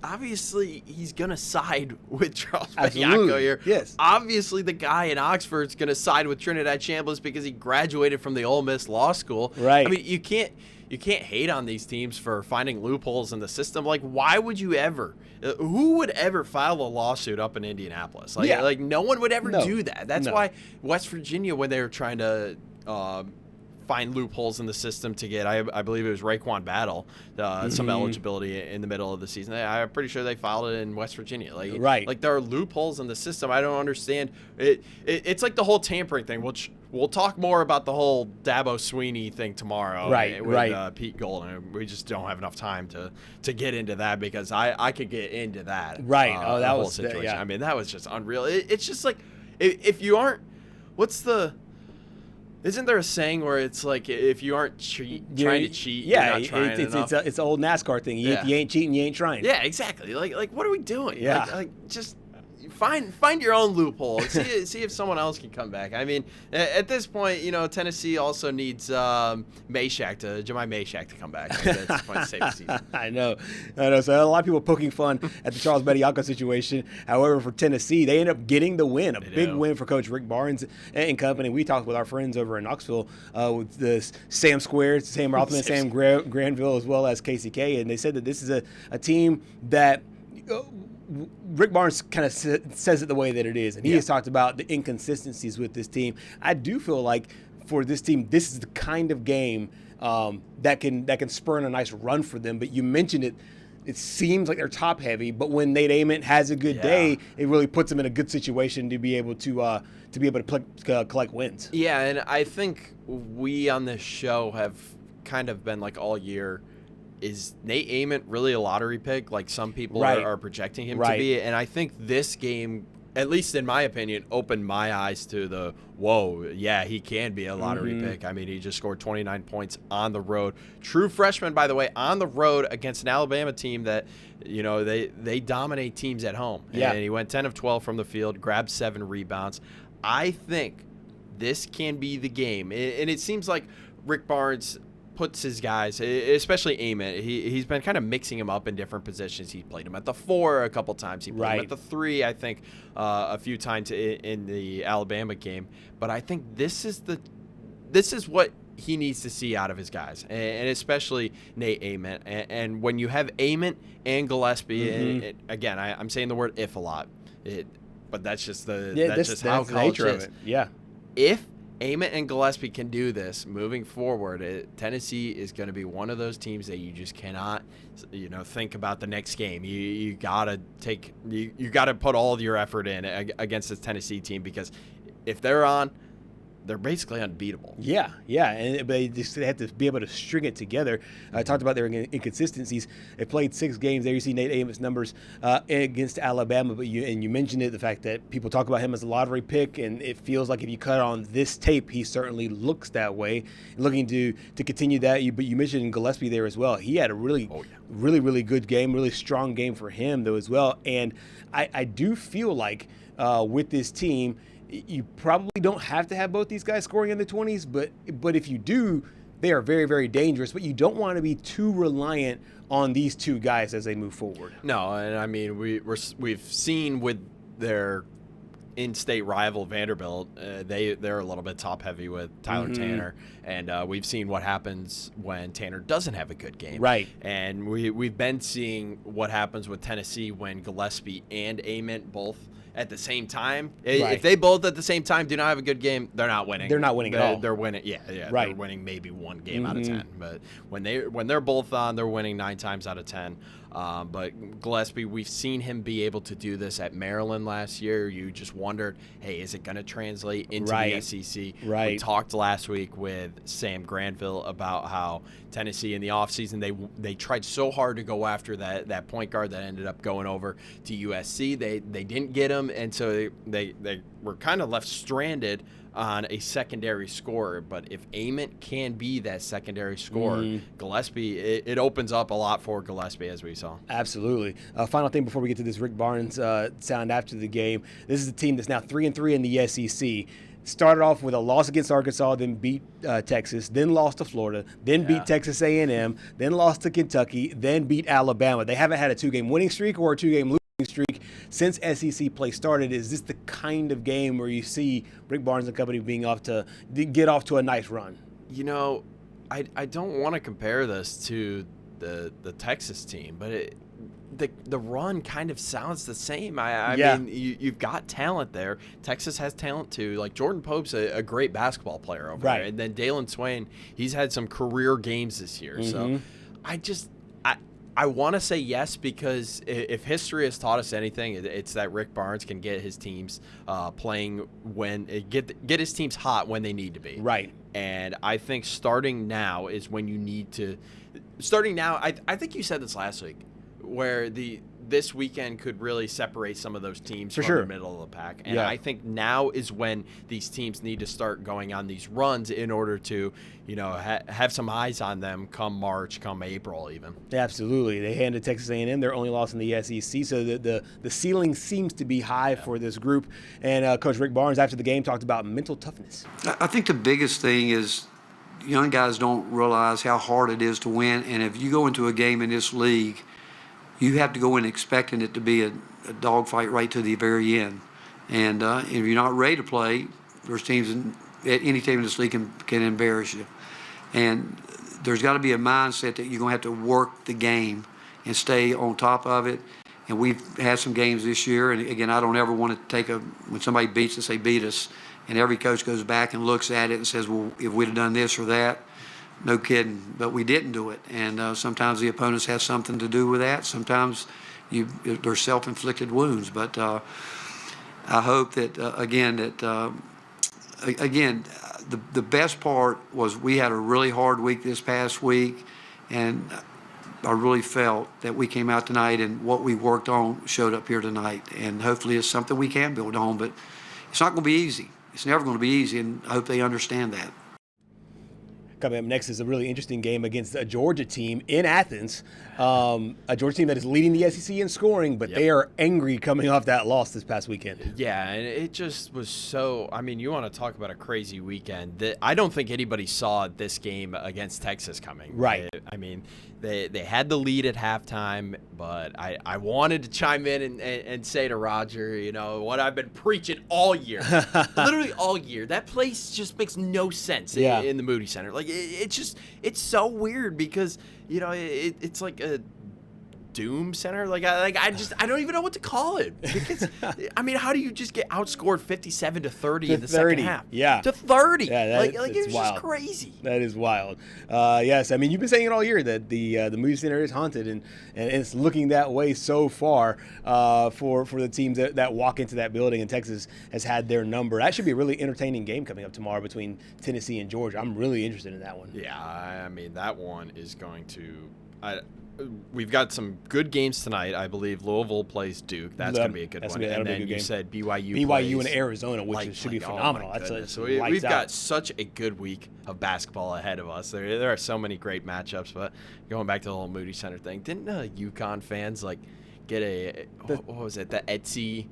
obviously he's going to side with Charles Absolutely. Bediako here. Yes. Obviously the guy in Oxford's going to side with Trinidad Chambliss because he graduated from the Ole Miss Law School. Right. I mean, you can't hate on these teams for finding loopholes in the system. Like, why would you ever? Who would ever file a lawsuit up in Indianapolis? Like, like no one would ever do that. That's why West Virginia, when they were trying to find loopholes in the system to get, I believe it was Raekwon Battle, some eligibility in the middle of the season. I'm pretty sure they filed it in West Virginia. Like there are loopholes in the system. I don't understand. It's like the whole tampering thing, which we'll talk more about the whole Dabo Sweeney thing tomorrow. With Pete Golden. We just don't have enough time to get into that because I could get into that. Right. That whole situation. I mean, that was just unreal. It's just like if you aren't, isn't there a saying where it's like if you aren't trying to cheat, you're not trying enough? It's an old NASCAR thing. If you ain't cheating, you ain't trying. Yeah, exactly. Like what are we doing? Yeah. Like just find your own loophole. See if someone else can come back. I mean, at this point, Tennessee also needs Jemai Meshack to come back. At this point, save the season. I know. So a lot of people poking fun at the Charles Bediako situation. However, for Tennessee, they end up getting the win, big win for Coach Rick Barnes and company. We talked with our friends over in Knoxville with the Sam Squares, Sam Rothman, Sam Granville, as well as KCK, and they said that this is a team that Rick Barnes kind of says it the way that it is, and he has talked about the inconsistencies with this team. I do feel like for this team, this is the kind of game that can spur a nice run for them. But you mentioned it. It seems like they're top heavy, but when Nate Ament has a good day, it really puts them in a good situation to be able to collect wins. Yeah, and I think we on this show have kind of been like all year. Is Nate Ament really a lottery pick like some people are projecting him to be? And I think this game, at least in my opinion, opened my eyes to he can be a lottery pick. I mean, he just scored 29 points on the road. True freshman, by the way, on the road against an Alabama team that, they dominate teams at home. Yeah. And he went 10 of 12 from the field, grabbed 7 rebounds. I think this can be the game. And it seems like Rick Barnes puts his guys, especially Ament, he's been kind of mixing him up in different positions. He played him at the 4 a couple times. He played him at the 3, I think, a few times in the Alabama game. But I think this is what he needs to see out of his guys, and especially Nate Ament. And when you have Ament and Gillespie, and again, I'm saying the word "if" a lot, but that's just how college is. It. Yeah. If Ament and Gillespie can do this moving forward, Tennessee is going to be one of those teams that you just cannot, think about the next game. You gotta put all of your effort in against this Tennessee team, because if they're on, they're basically unbeatable. Yeah, but they have to be able to string it together. I talked about their inconsistencies. They played 6 games. There you see Nate Ament's numbers against Alabama, but you mentioned it, the fact that people talk about him as a lottery pick, and it feels like if you cut on this tape, he certainly looks that way, looking to continue that. But you mentioned Gillespie there as well. He had a really good game, really strong game for him though as well. And I do feel like with this team, you probably don't have to have both these guys scoring in the 20s, but if you do, they are very, very dangerous. But you don't want to be too reliant on these two guys as they move forward. No, and I mean we've seen with their in-state rival Vanderbilt, they're a little bit top heavy with Tyler Tanner, and we've seen what happens when Tanner doesn't have a good game. Right. And we've been seeing what happens with Tennessee when Gillespie and Ament both at the same time. If they both at the same time do not have a good game, they're not winning. They're not winning at all. They're winning. Yeah. Right. They're winning maybe one game out of 10. But when they're both on, they're winning 9 times out of 10. But Gillespie, we've seen him be able to do this at Maryland last year. You just wondered, hey, is it going to translate into the SEC? Right. We talked last week with Sam Granville about how Tennessee in the offseason, they tried so hard to go after that point guard that ended up going over to USC. They didn't get him, and so they were kind of left stranded on a secondary scorer. But if Ament can be that secondary scorer, Gillespie, it opens up a lot for Gillespie, as we saw. Absolutely. Final thing before we get to this Rick Barnes sound after the game. This is a team that's now 3-3 in the SEC. started off with a loss against Arkansas, then beat Texas, then lost to Florida, then beat Texas A&M, then lost to Kentucky, then beat Alabama. They haven't had a 2-game winning streak or a 2-game losing streak since SEC play started. Is this the kind of game where you see Rick Barnes and company being off to get off to a nice run? You know, I don't want to compare this to the Texas team, but the run kind of sounds the same. I mean, you've got talent there. Texas has talent too. Like Jordan Pope's a great basketball player over there, and then Dalen Swain, he's had some career games this year. So I want to say yes, because if history has taught us anything, it's that Rick Barnes can get his teams playing when get his teams hot when they need to be. Right. And I think starting now is when you need to. Starting now, I think you said this last week, where this weekend could really separate some of those teams from the middle of the pack. And I think now is when these teams need to start going on these runs in order to, have some eyes on them come March, come April even. Absolutely. They handed Texas A&M their only loss in the SEC, so the ceiling seems to be high for this group. And Coach Rick Barnes, after the game, talked about mental toughness. I think the biggest thing is young guys don't realize how hard it is to win. And if you go into a game in this league, you have to go in expecting it to be a dogfight right to the very end. And if you're not ready to play, there's teams, any team in this league can embarrass you. And there's got to be a mindset that you're going to have to work the game and stay on top of it. And we've had some games this year, and again, I don't ever want to when somebody beats us, they beat us, and every coach goes back and looks at it and says, well, if we'd have done this or that, no kidding, but we didn't do it. And sometimes the opponents have something to do with that. Sometimes they're self-inflicted wounds. But I hope that, the best part was we had a really hard week this past week, and I really felt that we came out tonight and what we worked on showed up here tonight. And hopefully it's something we can build on, but it's not going to be easy. It's never going to be easy, and I hope they understand that. Coming up next is a really interesting game against a Georgia team in Athens, a Georgia team that is leading the SEC in scoring, but they are angry coming off that loss this past weekend. Yeah, and it just was so – I mean, you want to talk about a crazy weekend. I don't think anybody saw this game against Texas coming. Right. I mean, they had the lead at halftime, but I wanted to chime in and say to Roger, what I've been preaching all year, literally all year. That place just makes no sense in the Moody Center. Like, it's so weird because, it's like a doom center. I don't even know what to call it. Because, I mean, how do you just get outscored 57-30 in the second half? Yeah. To 30. Yeah, it was wild. just crazy. That is wild. Yes, I mean, you've been saying it all year that the Moody Center is haunted, and it's looking that way so far for the teams that walk into that building, and Texas has had their number. That should be a really entertaining game coming up tomorrow between Tennessee and Georgia. I'm really interested in that one. Yeah, I mean, that one is going to we've got some good games tonight. I believe Louisville plays Duke. That's going to be a good one. And then you said BYU and Arizona, which should be phenomenal. So we've got such a good week of basketball ahead of us. There are so many great matchups. But going back to the whole Moody Center thing, didn't UConn fans get what was it, the Etsy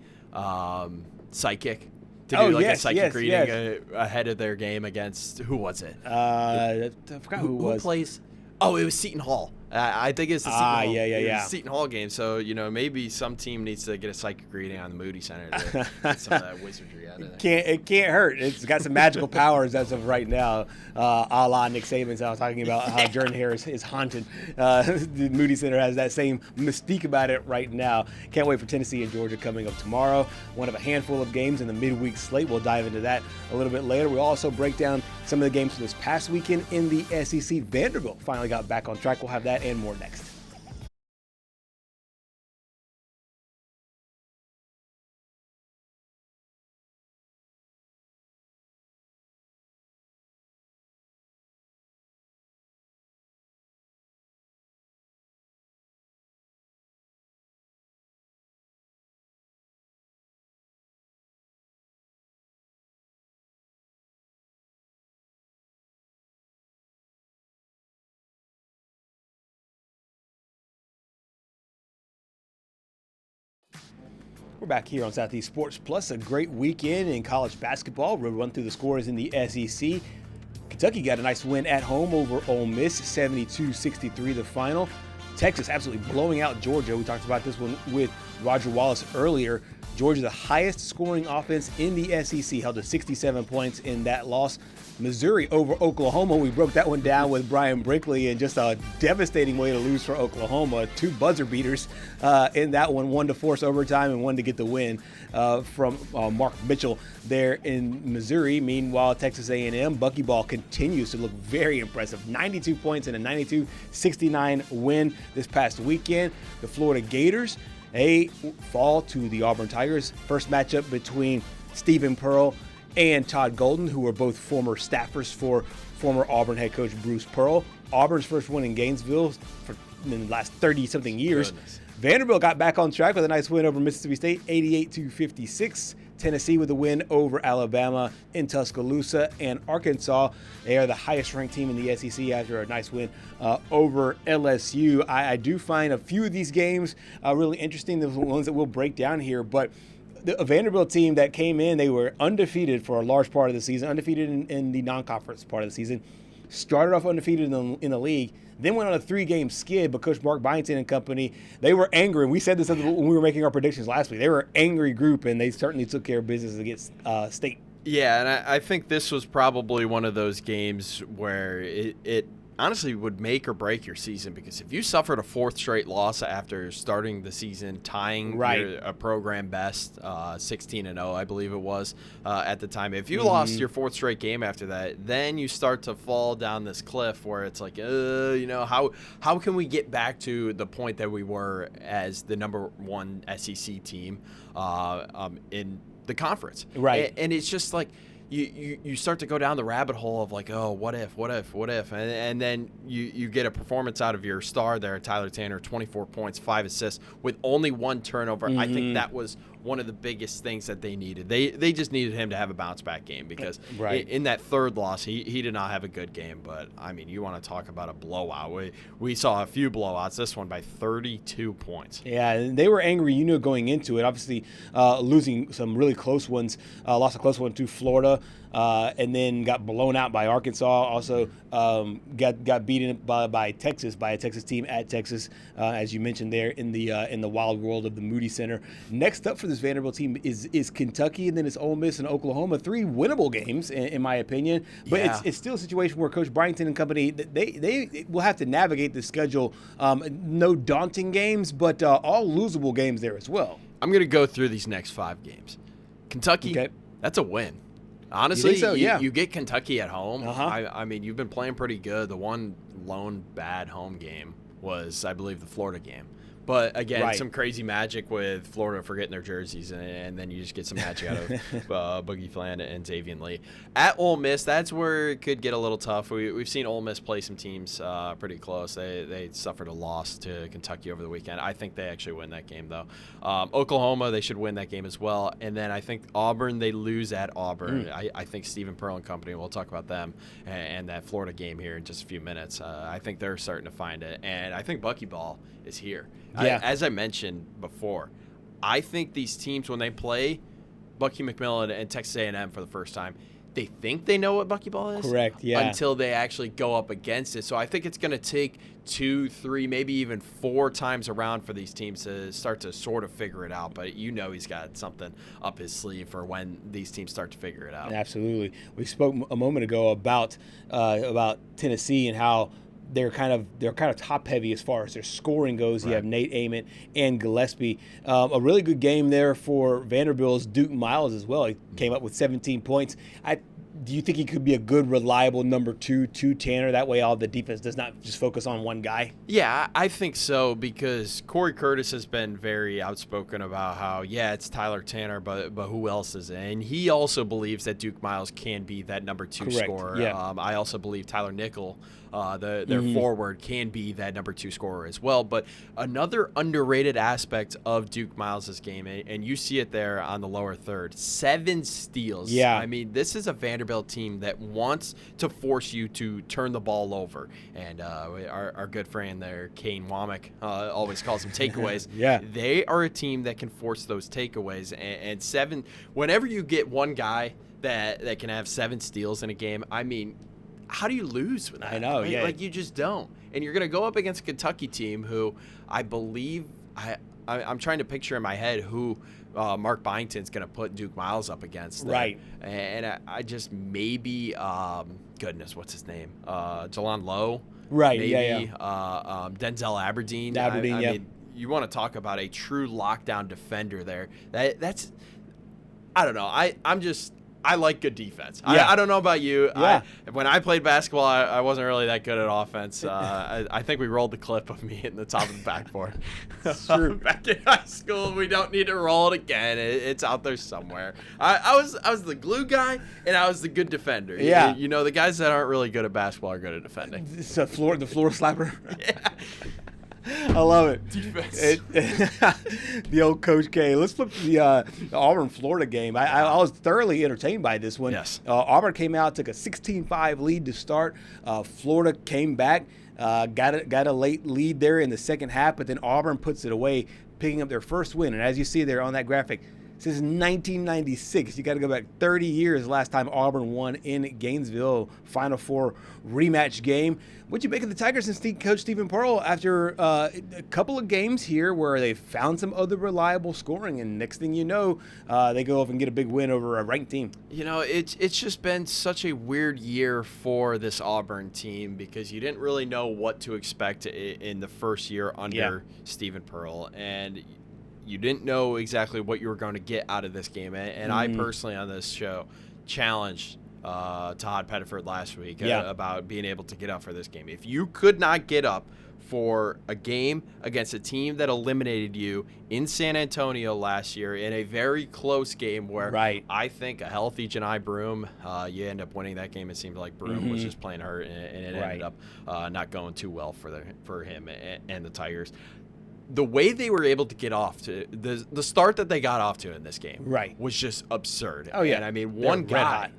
psychic? To do a psychic reading ahead of their game against, who was it? I forgot who was. Who plays? Oh, it was Seton Hall. I think it's the Seton Hall. Seton Hall game. So, maybe some team needs to get a psychic reading on the Moody Center to get some of that wizardry out of there. It can't hurt. It's got some magical powers as of right now, a la Nick Saban. So I was talking about how Jordan Harris is haunted. The Moody Center has that same mystique about it right now. Can't wait for Tennessee and Georgia coming up tomorrow. One of a handful of games in the midweek slate. We'll dive into that a little bit later. We'll also break down some of the games from this past weekend in the SEC. Vanderbilt finally got back on track. We'll have that and more next. We're back here on Southeast Sports Plus. A great weekend in college basketball. We'll run through the scores in the SEC. Kentucky got a nice win at home over Ole Miss, 72-63 the final. Texas absolutely blowing out Georgia. We talked about this one with Roger Wallace earlier. Georgia, the highest scoring offense in the SEC, held to 67 points in that loss. Missouri over Oklahoma. We broke that one down with Brian Brinkley, and just a devastating way to lose for Oklahoma. 2 buzzer beaters in that one to force overtime and one to get the win from Mark Mitchell there in Missouri. Meanwhile, Texas A&M buckyball continues to look very impressive. 92 points in a 92-69 win this past weekend. The Florida Gators, they fall to the Auburn Tigers. First matchup between Stephen Pearl and Todd Golden, who were both former staffers for former Auburn head coach Bruce Pearl. Auburn's first win in Gainesville in the last 30-something years. Goodness. Vanderbilt got back on track with a nice win over Mississippi State, 88-56. Tennessee with a win over Alabama in Tuscaloosa. And Arkansas, they are the highest-ranked team in the SEC after a nice win over LSU. I do find a few of these games really interesting, the ones that we'll break down here. But a Vanderbilt team that came in, they were undefeated for a large part of the season, undefeated in the non-conference part of the season, started off undefeated in the league, then went on a 3-game skid. But Coach Mark Byington and company, they were angry. And we said this when we were making our predictions last week. They were an angry group, and they certainly took care of business against State. Yeah, and I think this was probably one of those games where it honestly would make or break your season, because if you suffered a 4th straight loss after starting the season, tying a program best, 16-0, I believe it was at the time. If you lost your 4th straight game after that, then you start to fall down this cliff where it's like, how can we get back to the point that we were as the number 1 SEC team in the conference? Right. And it's just like, you start to go down the rabbit hole of like, oh, what if, and then you get a performance out of your star there, Tyler Tanner, 24 points, 5 assists with only 1 turnover. I think that was one of the biggest things that they needed. They just needed him to have a bounce back game, because in that 3rd loss, he did not have a good game. But I mean, you want to talk about a blowout. We saw a few blowouts. This one by 32 points. Yeah, and they were angry, going into it. Obviously, losing some really close ones. Lost a close one to Florida, and then got blown out by Arkansas. Also, got beaten by Texas, by a Texas team at Texas, as you mentioned there in the wild world of the Moody Center. Next up for this Vanderbilt team is Kentucky, and then it's Ole Miss and Oklahoma. 3 winnable games, in my opinion. But it's still a situation where Coach Byington and company, they will have to navigate the schedule. No daunting games, but all losable games there as well. I'm going to go through these next 5 games. Kentucky, that's a win. Honestly, you think so? Yeah. You get Kentucky at home. Uh-huh. I mean, you've been playing pretty good. The one lone bad home game was, I believe, the Florida game. But, again, some crazy magic with Florida forgetting their jerseys, and then you just get some magic out of Boogie Fland and Xavier Lee. At Ole Miss, that's where it could get a little tough. We've seen Ole Miss play some teams pretty close. They suffered a loss to Kentucky over the weekend. I think they actually win that game, though. Oklahoma, they should win that game as well. And then I think Auburn, they lose at Auburn. I think Stephen Pearl and company, we'll talk about them, and that Florida game here in just a few minutes. I think they're starting to find it. And I think buckyball is here. Yeah. As I mentioned before, I think these teams, when they play Bucky McMillan and Texas A&M for the first time, they think they know what buckyball is. Correct, yeah. Until they actually go up against it. So I think it's going to take 2, 3, maybe even 4 times around for these teams to start to sort of figure it out. But he's got something up his sleeve for when these teams start to figure it out. Absolutely. We spoke a moment ago about Tennessee and how they're kind of top heavy as far as their scoring goes. You have Nate Ament and Gillespie. A really good game there for Vanderbilt's Duke Miles as well. He came up with 17 points. Do you think he could be a good, reliable number 2 to Tanner? That way all the defense does not just focus on one guy? Yeah, I think so, because Corey Curtis has been very outspoken about how, it's Tyler Tanner, but who else is it? And he also believes that Duke Miles can be that number 2 scorer. Yeah. I also believe Tyler Nickel their forward can be that number 2 scorer as well. But another underrated aspect of Duke Miles' game, and you see it there on the lower third, 7 steals. Yeah. I mean, this is a Vanderbilt team that wants to force you to turn the ball over. And our good friend there, Kane Womack, always calls them takeaways. Yeah. They are a team that can force those takeaways. And 7, whenever you get one guy that can have 7 steals in a game, I mean, how do you lose with that? I know, right? yeah. Like, you just don't. And you're going to go up against a Kentucky team who I believe I'm trying to picture in my head who Mark Byington's going to put Duke Miles up against. There. Right. And I just maybe, goodness, what's his name? Jalon Lowe. Right, maybe, yeah. Denzel Aberdeen. I mean, you want to talk about a true lockdown defender there. That's, I don't know. I like good defense. Yeah. I don't know about you. Yeah. When I played basketball, I wasn't really that good at offense. I think we rolled the clip of me hitting the top of the backboard. It's true. Back in high school, we don't need to roll it again. It's out there somewhere. I was the glue guy, and I was the good defender. Yeah. You know, the guys that aren't really good at basketball are good at defending. It's the floor slapper. Yeah. I love it. Defense. The old Coach K. Let's flip to the Auburn-Florida game. I was thoroughly entertained by this one. Yes. Auburn came out, took a 16-5 lead to start. Florida came back, got a late lead there in the second half, but then Auburn puts it away, picking up their first win. And as you see there on that graphic, since 1996, you got to go back 30 years last time Auburn won in Gainesville, Final Four rematch game. What'd you make of the Tigers and Coach Stephen Pearl after a couple of games here where they found some other reliable scoring, and next thing you know, they go up and get a big win over a ranked team? You know, it's just been such a weird year for this Auburn team because you didn't really know what to expect in the first year under Stephen Pearl, and you didn't know exactly what you were going to get out of this game. And I personally on this show challenged Todd Pettiford last week about being able to get up for this game. If you could not get up for a game against a team that eliminated you in San Antonio last year in a very close game where I think a healthy Janai Broome, you end up winning that game. It seemed like Broome was just playing hurt, and it ended up not going too well for him and the Tigers. The way they were able to get off to the start that they got off to in this game was just absurd. Oh, yeah. And I mean, one guy,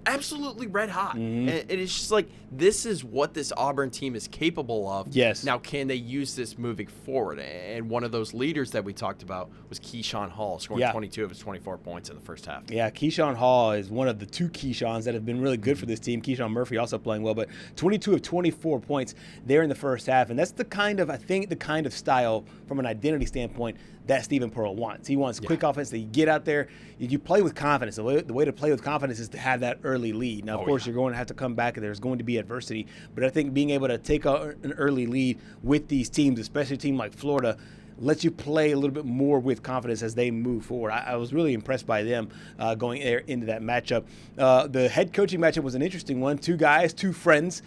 absolutely red hot. And it's just like, this is what this Auburn team is capable of. Yes. Now, can they use this moving forward? And one of those leaders that we talked about was Keyshawn Hall, scoring 22 of his 24 points in the first half. Yeah, Keyshawn Hall is one of the 2 Keyshawns that have been really good for this team. Keyshawn Murphy also playing well, but 22 of 24 points there in the first half. And that's the kind of style from an identity standpoint that Stephen Pearl wants. He wants quick offense that you get out there, you play with confidence. The way to play with confidence is to have that early lead. Now, of course, you're going to have to come back and there's going to be adversity, but I think being able to take an early lead with these teams, especially a team like Florida, lets you play a little bit more with confidence as they move forward. I was really impressed by them going there into that matchup. The head coaching matchup was an interesting one. 2 guys, 2 friends,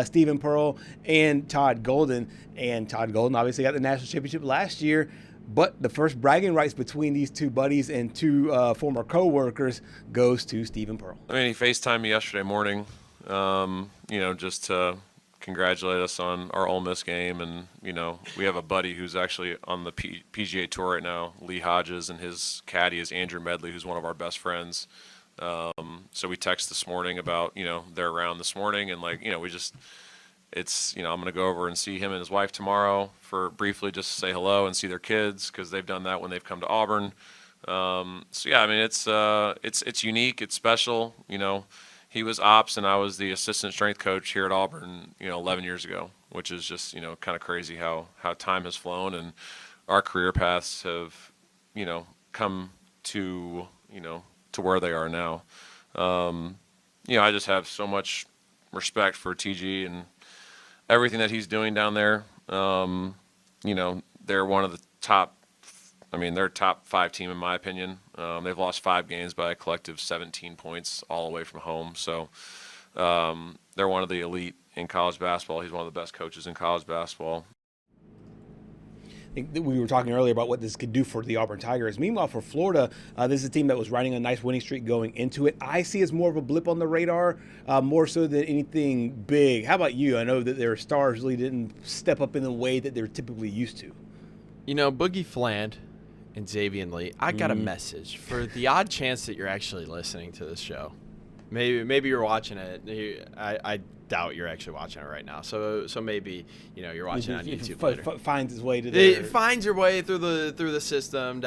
Stephen Pearl and Todd Golden. And Todd Golden obviously got the national championship last year, but the first bragging rights between these 2 buddies and 2 former co-workers goes to Stephen Pearl. I mean, he FaceTimed me yesterday morning, just to congratulate us on our Ole Miss game. And, we have a buddy who's actually on the PGA Tour right now, Lee Hodges, and his caddy is Andrew Medley, who's one of our best friends. So we texted this morning about, they're around this morning, and I'm going to go over and see him and his wife tomorrow for briefly just to say hello and see their kids, because they've done that when they've come to Auburn. It's unique. It's special. He was ops and I was the assistant strength coach here at Auburn, 11 years ago, which is just, kind of crazy how time has flown and our career paths have, come to, to where they are now. I just have so much respect for TG and everything that he's doing down there. They're one of the top, they're top 5 team in my opinion. They've lost 5 games by a collective 17 points all away from home. So they're one of the elite in college basketball. He's one of the best coaches in college basketball. we were talking earlier about what this could do for the Auburn Tigers. Meanwhile, for Florida, this is a team that was riding a nice winning streak going into it. I see as more of a blip on the radar, more so than anything big. How about you? I know that their stars really didn't step up in the way that they're typically used to. You know, Boogie Fland and Xavier Lee, I got a message for the odd chance that you're actually listening to this show. Maybe you're watching it. I doubt you're actually watching it right now. So maybe you're watching it on YouTube later. Finds its way to it finds your way through the system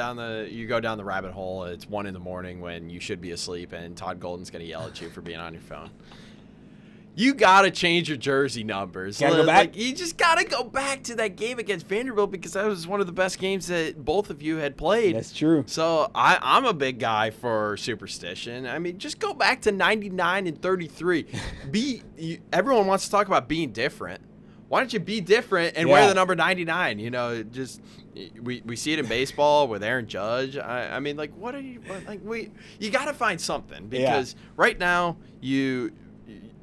you go down the rabbit hole. It's 1 a.m. when you should be asleep, and Todd Golden's gonna yell at you for being on your phone. You gotta change your jersey numbers. Go back? You just gotta go back to that game against Vanderbilt, because that was one of the best games that both of you had played. That's true. So I'm a big guy for superstition. I mean, just go back to 99 and 33. Everyone wants to talk about being different. Why don't you be different and wear the number 99? We see it in baseball with Aaron Judge. I mean, like, you gotta find something, because right now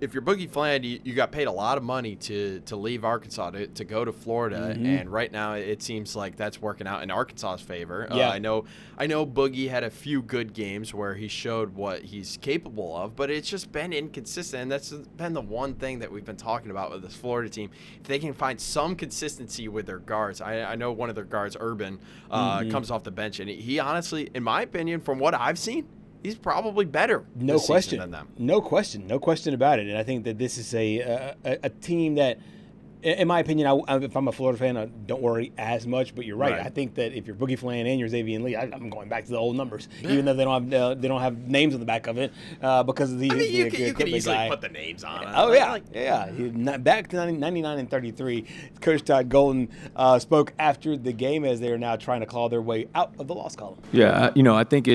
if you're Boogie Fland, you got paid a lot of money to leave Arkansas to go to Florida, and right now it seems like that's working out in Arkansas's favor. I know Boogie had a few good games where he showed what he's capable of, but it's just been inconsistent, and that's been the one thing that we've been talking about with this Florida team. If they can find some consistency with their guards, I know one of their guards, Urban, comes off the bench, and he honestly, in my opinion, from what I've seen, he's probably better this season than them. No question about it. And I think that this is a team that, in my opinion, if I'm a Florida fan, I don't worry as much. But you're right. I think that if you're Boogie Fland and you're Xavier Lee, I'm going back to the old numbers, even though they don't have names on the back of it because of the. I mean, you could easily put the names on it. Oh yeah. Back to 99 and 33. Coach Todd Golden spoke after the game as they are now trying to claw their way out of the loss column. Yeah, I think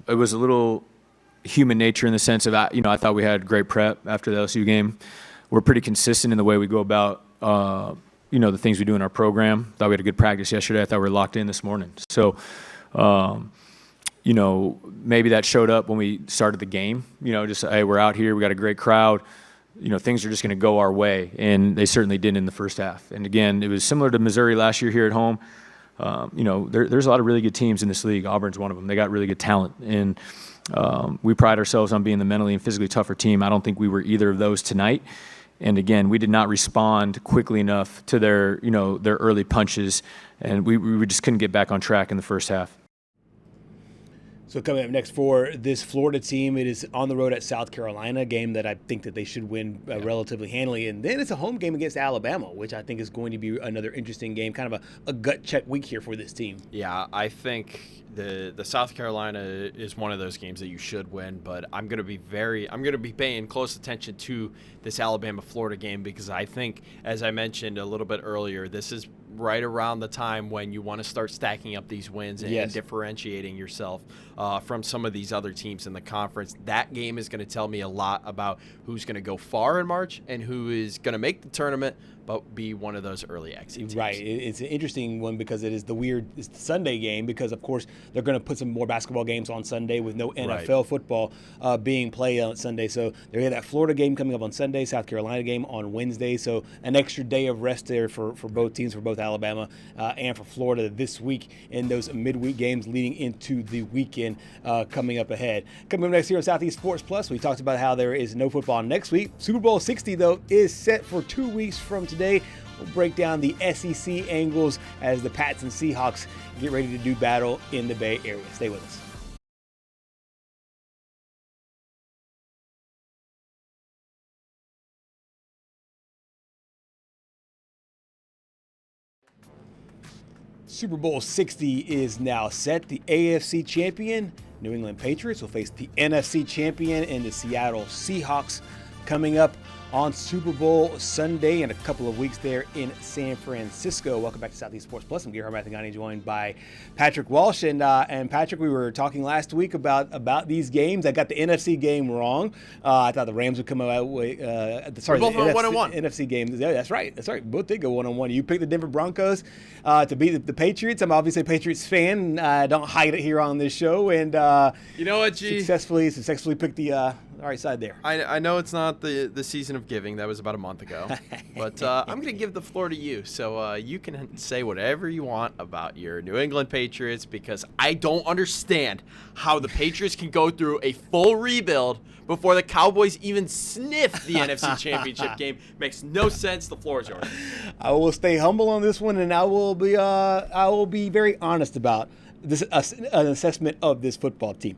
it was a little human nature in the sense of, I thought we had great prep after the LSU game. We're pretty consistent in the way we go about, the things we do in our program. Thought we had a good practice yesterday. I thought we were locked in this morning. So, maybe that showed up when we started the game. Just, hey, we're out here. We got a great crowd. Things are just going to go our way. And they certainly did in the first half. And, again, it was similar to Missouri last year here at home. There's a lot of really good teams in this league. Auburn's one of them. They got really good talent, and we pride ourselves on being the mentally and physically tougher team. I don't think we were either of those tonight. And again, we did not respond quickly enough to their early punches, and we just couldn't get back on track in the first half. So coming up next for this Florida team, it is on the road at South Carolina, a game that I think that they should win relatively handily. And then it's a home game against Alabama, which I think is going to be another interesting game, kind of a gut check week here for this team. Yeah, I think the South Carolina is one of those games that you should win, but I'm going to be paying close attention to this Alabama-Florida game, because I think, as I mentioned a little bit earlier, this is right around the time when you want to start stacking up these wins and differentiating yourself from some of these other teams in the conference. That game is going to tell me a lot about who's going to go far in March and who is going to make the tournament but be one of those early exit teams. Right. It's an interesting one because it's the Sunday game, because, of course, they're going to put some more basketball games on Sunday with no NFL football being played on Sunday. So they have that Florida game coming up on Sunday, South Carolina game on Wednesday. So an extra day of rest there for both teams, for both Alabama and for Florida this week in those midweek games leading into the weekend coming up ahead. Coming up next here on Southeast Sports Plus, we talked about how there is no football next week. Super Bowl 60, though, is set for 2 weeks from today. We'll break down the SEC angles as the Pats and Seahawks get ready to do battle in the Bay Area. Stay with us. Super Bowl 60 is now set. The AFC champion, New England Patriots, will face the NFC champion and the Seattle Seahawks coming up on Super Bowl Sunday in a couple of weeks there in San Francisco. Welcome back to Southeast Sports Plus. I'm Gerhard Mathangani, joined by Patrick Walsh. And Patrick, we were talking last week about these games. I got the NFC game wrong. I thought the Rams would come out with both went 1-1. NFC game. Yeah, that's right. Both did go 1-1. You picked the Denver Broncos to beat the Patriots. I'm obviously a Patriots fan. I don't hide it here on this show. And you know what, G? Successfully picked the right side there. I know it's not the season of giving. That was about a month ago. But I'm going to give the floor to you. So you can say whatever you want about your New England Patriots, because I don't understand how the Patriots can go through a full rebuild before the Cowboys even sniff the NFC Championship game. Makes no sense. The floor is yours. I will stay humble on this one, and I will be very honest about this an assessment of this football team.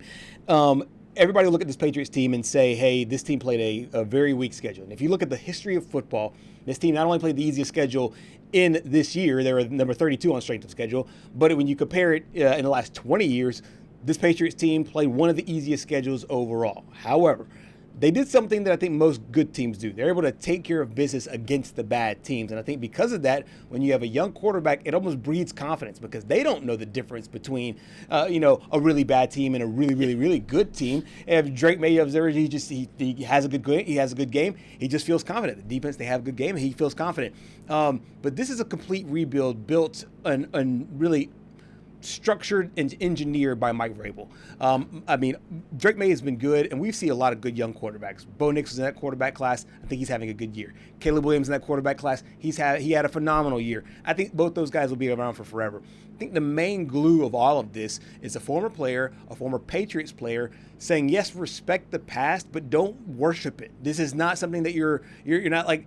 Everybody will look at this Patriots team and say, hey, this team played a very weak schedule. And if you look at the history of football, this team not only played the easiest schedule in this year, they were number 32 on strength of schedule, but when you compare it in the last 20 years, this Patriots team played one of the easiest schedules overall. However, they did something that I think most good teams do. They're able to take care of business against the bad teams. And I think because of that, when you have a young quarterback, it almost breeds confidence because they don't know the difference between, a really bad team and a really, really, really good team. If Drake May observes, he has a good game. He just feels confident. The defense, they have a good game, and he feels confident. But this is a complete rebuild built on really structured and engineered by Mike Vrabel. Drake May has been good, and we've seen a lot of good young quarterbacks. Bo Nix was in that quarterback class. I think he's having a good year. Caleb Williams in that quarterback class. He had a phenomenal year. I think both those guys will be around for forever. I think the main glue of all of this is a former player, a former Patriots player, saying, yes, respect the past, but don't worship it. This is not something that you're not like,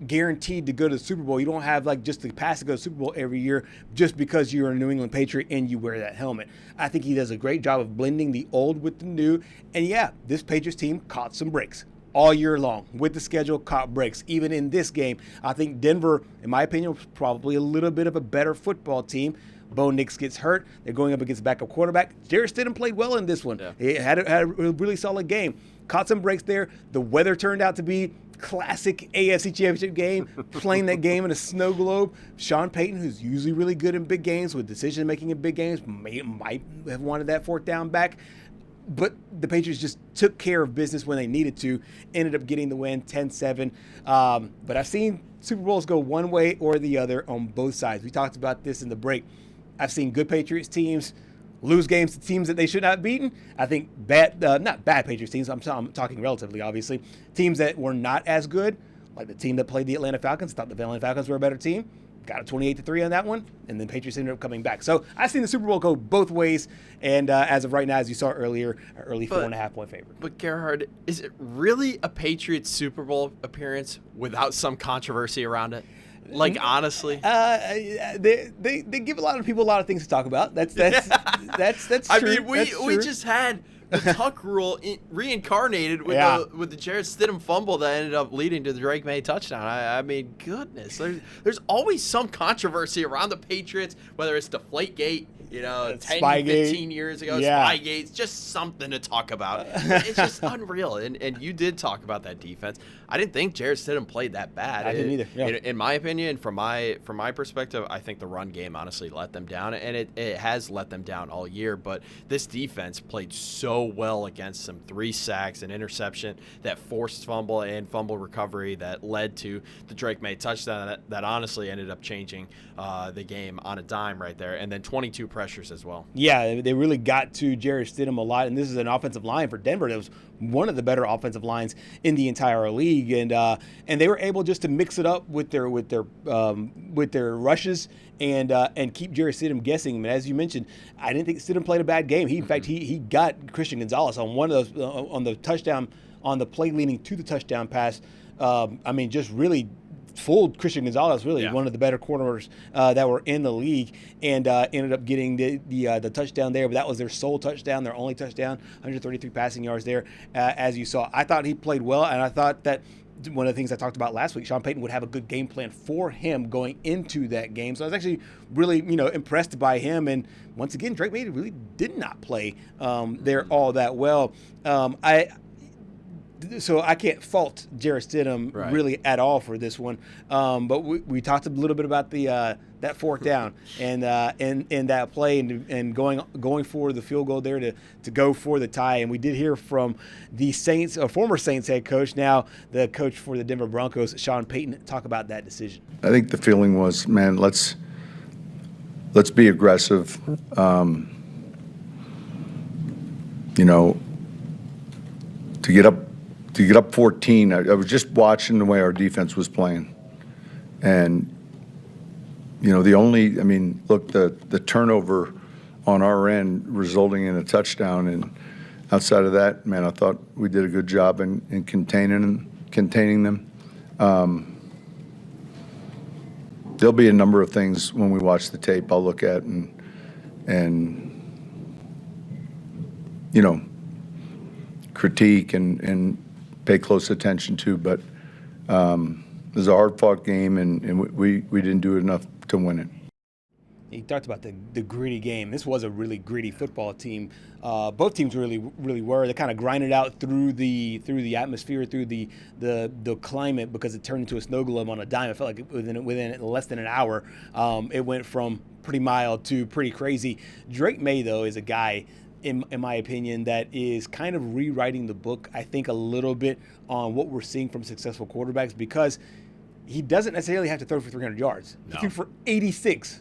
guaranteed to go to the Super Bowl. You don't have just the pass to go to the Super Bowl every year just because you're a New England Patriot and you wear that helmet. I think he does a great job of blending the old with the new. And yeah, this Patriots team caught some breaks all year long with the schedule, caught breaks. Even in this game, I think Denver, in my opinion, was probably a little bit of a better football team. Bo Nix gets hurt. They're going up against backup quarterback. Jarrett Stidham played well in this one. Yeah. He had a really solid game. Caught some breaks there. The weather turned out to be classic AFC Championship game, playing that game in a snow globe. Sean Payton, who's usually really good in big games with decision-making in big games, might have wanted that fourth down back. But the Patriots just took care of business when they needed to, ended up getting the win 10-7. But I've seen Super Bowls go one way or the other on both sides. We talked about this in the break. I've seen good Patriots teams lose games to teams that they should not have beaten. I think not bad Patriots teams, I'm talking relatively, obviously. Teams that were not as good, like the team that played the Atlanta Falcons, thought the Atlanta Falcons were a better team, got a 28-3 on that one, and then Patriots ended up coming back. So I've seen the Super Bowl go both ways, and as of right now, as you saw earlier, an early 4.5-point favorite. But Gerhard, is it really a Patriots Super Bowl appearance without some controversy around it? Like, honestly, they give a lot of people a lot of things to talk about. That's true. I mean, we just had the Tuck rule reincarnated with the Jarrett Stidham fumble that ended up leading to the Drake May touchdown. I mean, goodness, there's always some controversy around the Patriots, whether it's Deflategate, 10, 15 years ago, Spygate's just something to talk about. It's just unreal. And you did talk about that defense. I didn't think Jarrett Stidham played that bad. I didn't either. Yeah. In my opinion, from my perspective, I think the run game honestly let them down, and it has let them down all year. But this defense played so well against them. 3 sacks, an interception, that forced fumble and fumble recovery that led to the Drake May touchdown that honestly ended up changing the game on a dime right there. And then 22 pressures as well. Yeah, they really got to Jarrett Stidham a lot, and this is an offensive line for Denver that was one of the better offensive lines in the entire league, and they were able just to mix it up with their rushes and keep Jarrett Stidham guessing. And as you mentioned, I didn't think Stidham played a bad game. In fact, he got Christian Gonzalez on one of those on the touchdown, on the play leading to the touchdown pass. Just really fooled Christian Gonzalez, really one of the better corners that were in the league, and ended up getting the touchdown there. But that was their sole touchdown, their only touchdown, 133 passing yards there, as you saw. I thought he played well, and I thought that one of the things I talked about last week, Sean Payton would have a good game plan for him going into that game. So I was actually really, impressed by him. And once again, Drake May really did not play there all that well. So I can't fault Jarrett Stidham really at all for this one. But we talked a little bit about that fourth down and that play and going for the field goal there to go for the tie. And we did hear from the Saints, a former Saints head coach, now the coach for the Denver Broncos, Sean Payton, talk about that decision. I think the feeling was, man, let's be aggressive. to get up 14. I was just watching the way our defense was playing, and the turnover on our end resulting in a touchdown, and outside of that, man, I thought we did a good job in containing them. There'll be a number of things when we watch the tape I'll look at and critique and pay close attention to, but it was a hard-fought game, and we didn't do enough to win it. You talked about the gritty game. This was a really gritty football team. Both teams really were. They kind of grinded out through the atmosphere, through the climate, because it turned into a snow globe on a dime. It felt like within less than an hour, it went from pretty mild to pretty crazy. Drake May, though, is a guy, in my opinion, that is kind of rewriting the book, I think, a little bit on what we're seeing from successful quarterbacks, because he doesn't necessarily have to throw for 300 yards. No. He threw for 86.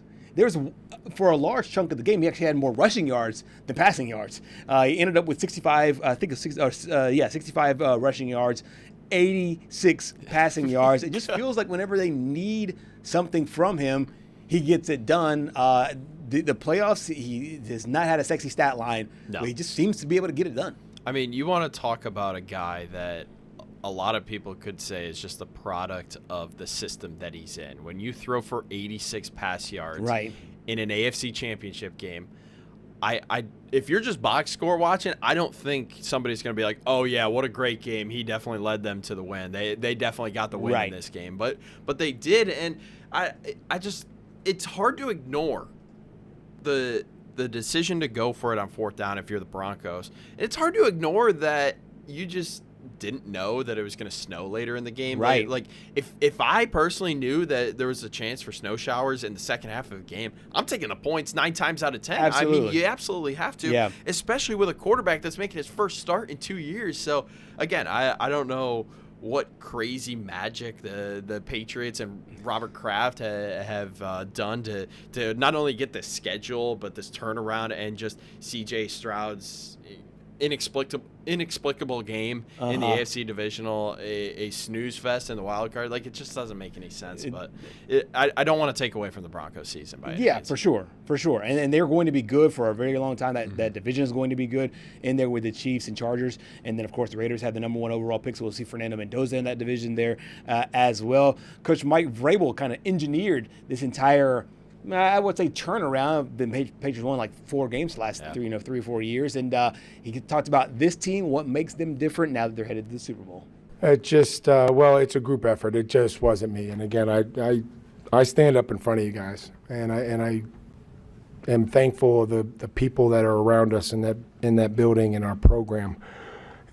For a large chunk of the game, he actually had more rushing yards than passing yards. He ended up with 65, I think, 65 rushing yards, 86 passing yards. It just feels like whenever they need something from him, he gets it done. The playoffs, he has not had a sexy stat line, but he just seems to be able to get it done. I mean, you want to talk about a guy that a lot of people could say is just the product of the system that he's in. When you throw for 86 pass yards in an AFC championship game, if you're just box score watching, I don't think somebody's going to be like, oh, yeah, what a great game. He definitely led them to the win. They definitely got the win in this game. But they did, and I just – it's hard to ignore the decision to go for it on fourth down if you're the Broncos. It's hard to ignore that you just – didn't know that it was going to snow later in the game. Right. Like if I personally knew that there was a chance for snow showers in the second half of the game, I'm taking the points 9 times out of 10. Absolutely. I mean, you absolutely have to, especially with a quarterback that's making his first start in 2 years. So, again, I don't know what crazy magic the Patriots and Robert Kraft have done to not only get this schedule, but this turnaround and just C.J. Stroud's inexplicable game in the AFC divisional, a snooze fest in the wild card. Like, it just doesn't make any sense. But I don't want to take away from the Broncos season by any means. For sure. And they're going to be good for a very long time. That division is going to be good in there with the Chiefs and Chargers. And then, of course, the Raiders have the number 1 overall pick, so we'll see Fernando Mendoza in that division there as well. Coach Mike Vrabel kind of engineered this entire, I would say, turnaround. The Patriots won like 4 games the last 3 or 4 years, and he talked about this team, what makes them different now that they're headed to the Super Bowl. It just, it's a group effort. It just wasn't me. And again, I stand up in front of you guys, and I am thankful of the people that are around us in that building in our program,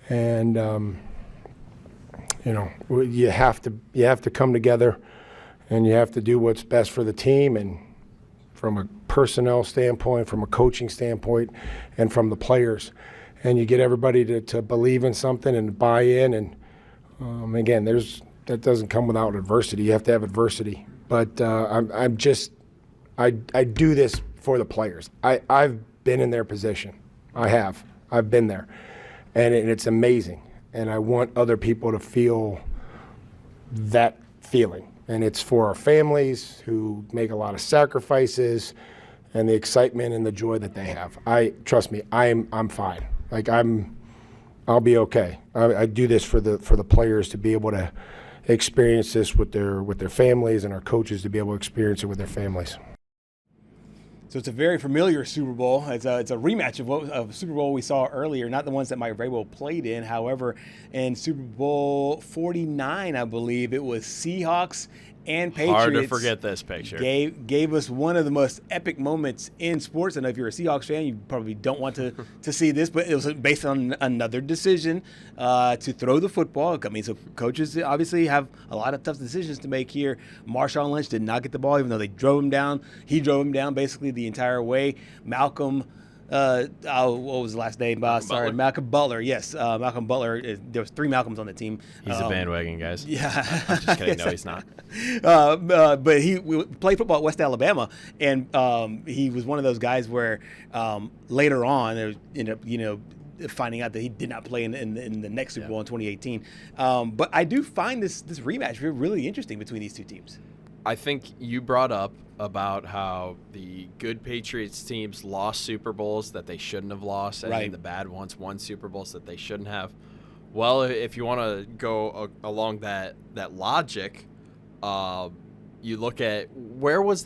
and you have to come together, and you have to do what's best for the team, and from a personnel standpoint, from a coaching standpoint, and from the players. And you get everybody to believe in something and buy in. And again, that doesn't come without adversity. You have to have adversity. But I do this for the players. I've been in their position. I've been there. And it's amazing. And I want other people to feel that feeling. And it's for our families who make a lot of sacrifices, and the excitement and the joy that they have. Trust me, I'm fine. Like I'll be okay. I do this for the players to be able to experience this with their families, and our coaches to be able to experience it with their families. So it's a very familiar Super Bowl. It's a rematch of Super Bowl we saw earlier, not the ones that Mike Vrabel played in. However, in Super Bowl 49, I believe, it was Seahawks and Patriots. Hard to forget this picture. Gave us one of the most epic moments in sports. I know if you're a Seahawks fan, you probably don't want to see this, but it was based on another decision to throw the football. I mean, so coaches obviously have a lot of tough decisions to make here. Marshawn Lynch did not get the ball, even though they drove him down. He drove him down basically the entire way. Malcolm, what was his last name? Malcolm Butler. Yes, Malcolm Butler. There was 3 Malcolms on the team. He's a bandwagon, guys. Yeah. I'm just kidding. No, he's not. But he played football at West Alabama, and he was one of those guys where later on, there ended up, finding out that he did not play in the next Super Bowl in 2018. But I do find this rematch really interesting between these two teams. I think you brought up about how the good Patriots teams lost Super Bowls that they shouldn't have lost, and the bad ones won Super Bowls that they shouldn't have. Well, if you want to go along that logic, you look at where was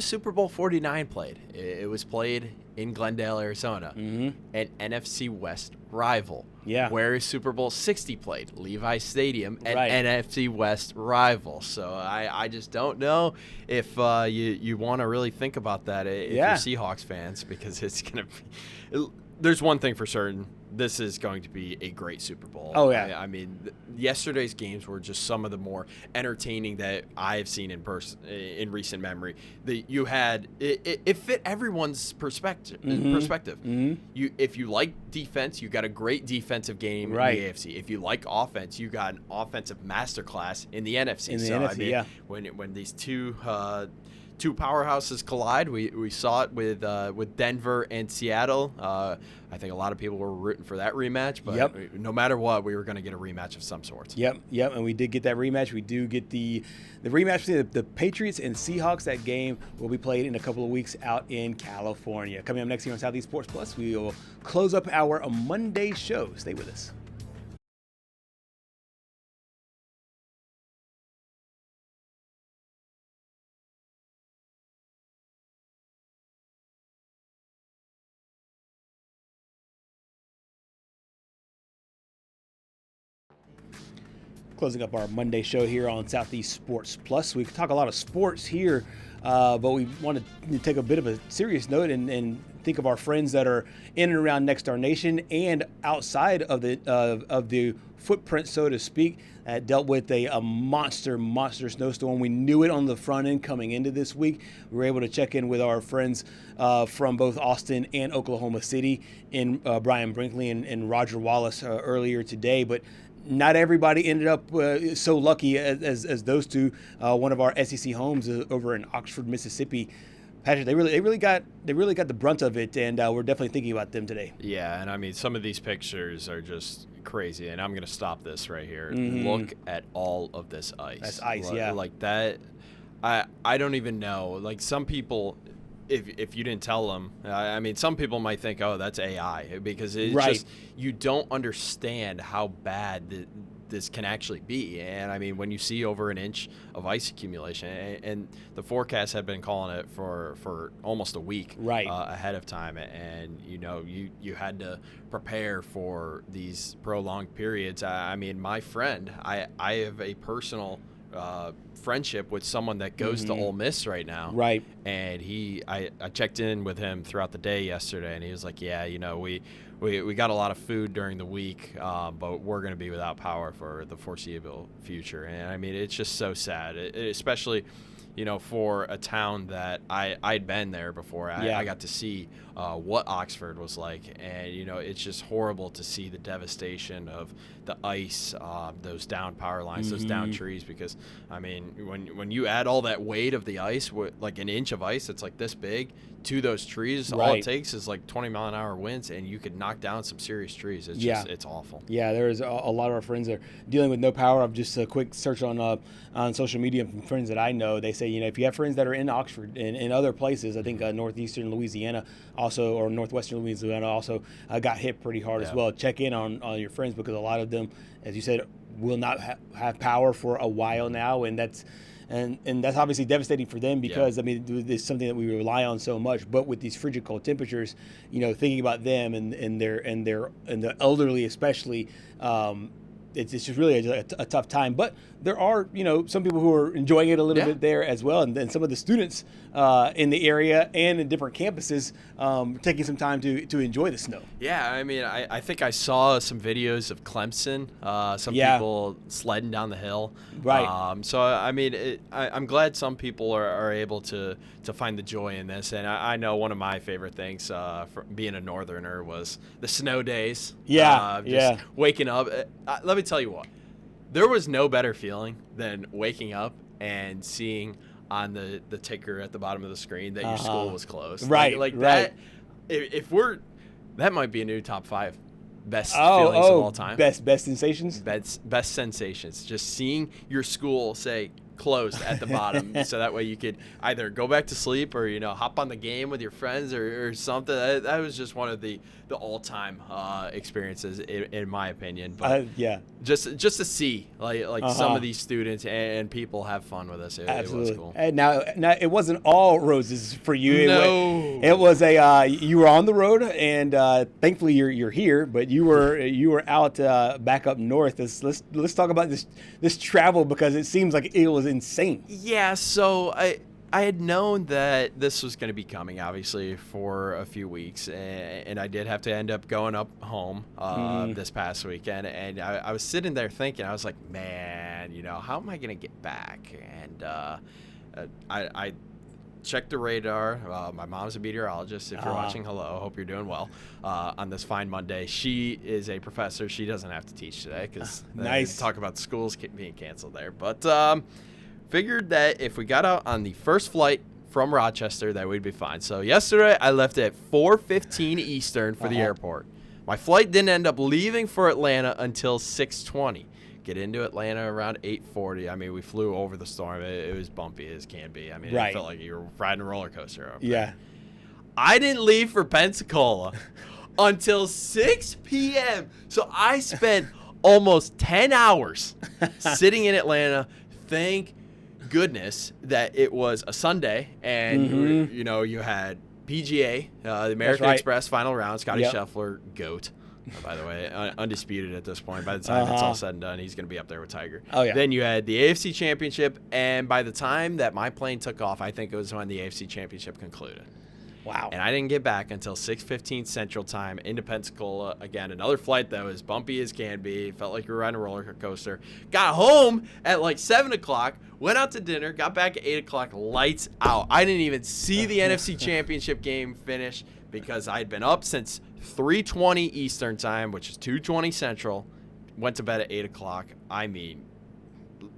Super Bowl 49 played? It was played in Glendale, Arizona, an NFC West rival. Yeah. Where is Super Bowl 60 played? Levi Stadium, an NFC West rival. So I just don't know if you want to really think about that if you're Seahawks fans, because it's going to be – there's one thing for certain. This is going to be a great Super Bowl. Oh, yeah. I mean, yesterday's games were just some of the more entertaining that I've seen in recent memory. You had it fit everyone's perspective. If you like defense, you got a great defensive game in the AFC. If you like offense, you got an offensive masterclass in the NFC. When these two powerhouses collide, we saw it with Denver and Seattle. I think a lot of people were rooting for that rematch, but no matter what, we were going to get a rematch of some sort. Yep, and we did get that rematch. We do get the rematch between the Patriots and Seahawks. That game will be played in a couple of weeks out in California. Coming up next here on Southeast Sports Plus, we will close up our Monday show. Stay with us. Closing up our Monday show here on Southeast Sports Plus. We talk a lot of sports here, but we want to take a bit of a serious note and think of our friends that are in and around Next Star Nation and outside of the footprint, so to speak, that dealt with a monster snowstorm. We knew it on the front end coming into this week. We were able to check in with our friends from both Austin and Oklahoma City in Brian Brinkley and Roger Wallace earlier today, but not everybody ended up so lucky as those two. One of our SEC homes over in Oxford, Mississippi. Patrick, they really got the brunt of it, and we're definitely thinking about them today. Yeah, and I mean, some of these pictures are just crazy, and I'm going to stop this right here. Look at all of this ice. That's ice, like that. I don't even know. Like, some people, if you didn't tell them, I mean, some people might think, oh, that's AI, because it's just, you don't understand how bad this can actually be. And I mean, when you see over an inch of ice accumulation, and the forecast had been calling it for almost a week ahead of time, and you had to prepare for these prolonged periods. I mean, my friend, I have a personal friendship with someone that goes to Ole Miss right now. Right. And I checked in with him throughout the day yesterday, and he was like, yeah, we got a lot of food during the week, but we're going to be without power for the foreseeable future. And I mean, it's just so sad, especially, for a town that I'd been there before. I got to see what Oxford was like, and it's just horrible to see the devastation of the ice, those down power lines, those down trees, because I mean, when you add all that weight of the ice, like an inch of ice that's like this big, to those trees, all it takes is like 20-mile-an-hour winds, and you could knock down some serious trees. It's just, it's awful. Yeah, there's a lot of our friends that are dealing with no power. I've just a quick search on social media from friends that I know. They say, if you have friends that are in Oxford and in other places, I think northeastern Louisiana also, or northwestern Louisiana also got hit pretty hard as well. Check in on your friends, because a lot of them, as you said, will not have power for a while now, and that's obviously devastating for them, because I mean, it's something that we rely on so much. But with these frigid cold temperatures, thinking about them and the elderly especially, it's just really a tough time. But there are some people who are enjoying it a little bit there as well, and then some of the students in the area and in different campuses taking some time to enjoy the snow. Yeah, I mean, I think I saw some videos of Clemson, some people sledding down the hill. Right. So I mean, I'm glad some people are able to find the joy in this, and I know one of my favorite things for being a northerner was the snow days. Just waking up. Let me tell you what. There was no better feeling than waking up and seeing on the ticker at the bottom of the screen that your school was closed. Right. Like that. If we're, that might be a new top 5 best feelings of all time. Best sensations? Best sensations. Just seeing your school say closed at the bottom, so that way you could either go back to sleep or, you know, hop on the game with your friends or something. That was just one of the all-time experiences in my opinion. But yeah, just to see like some of these students and people have fun with us, it was cool. And now it wasn't all roses for you. No, it was you were on the road, and thankfully you're here, but you were out back up north. Let's talk about this travel, because it seems like it was insane. Yeah, so I had known that this was going to be coming, obviously, for a few weeks, and I did have to end up going up home this past weekend, and I was sitting there thinking, I was like, man, you know, how am I going to get back? And I checked the radar. My mom's a meteorologist. If you're watching, hello, hope you're doing well on this fine Monday. She is a professor. She doesn't have to teach today, because nice. Talk about the schools being canceled there. But figured that if we got out on the first flight from Rochester, that we'd be fine. So yesterday I left at 4:15 Eastern for the airport. My flight didn't end up leaving for Atlanta until 6:20. Get into Atlanta around 8:40. I mean, we flew over the storm. It was bumpy as can be. I mean, It felt like you were riding a roller coaster over there. I didn't leave for Pensacola until 6 p.m. So I spent almost 10 hours sitting in Atlanta. Thank goodness that it was a Sunday, and you know, you had PGA, the American Express final round. Scotty Scheffler, GOAT, by the way, undisputed at this point. By the time it's all said and done, he's going to be up there with Tiger. Then you had the AFC Championship, and by the time that my plane took off, I think it was when the AFC Championship concluded. Wow. And I didn't get back until 6:15 Central Time into Pensacola. Again, another flight that was bumpy as can be. Felt like you were riding a roller coaster. Got home at like 7 o'clock, went out to dinner, got back at 8 o'clock, lights out. I didn't even see the NFC Championship game finish because I'd been up since 3:20 Eastern Time, which is 2:20 Central. Went to bed at 8 o'clock. I mean,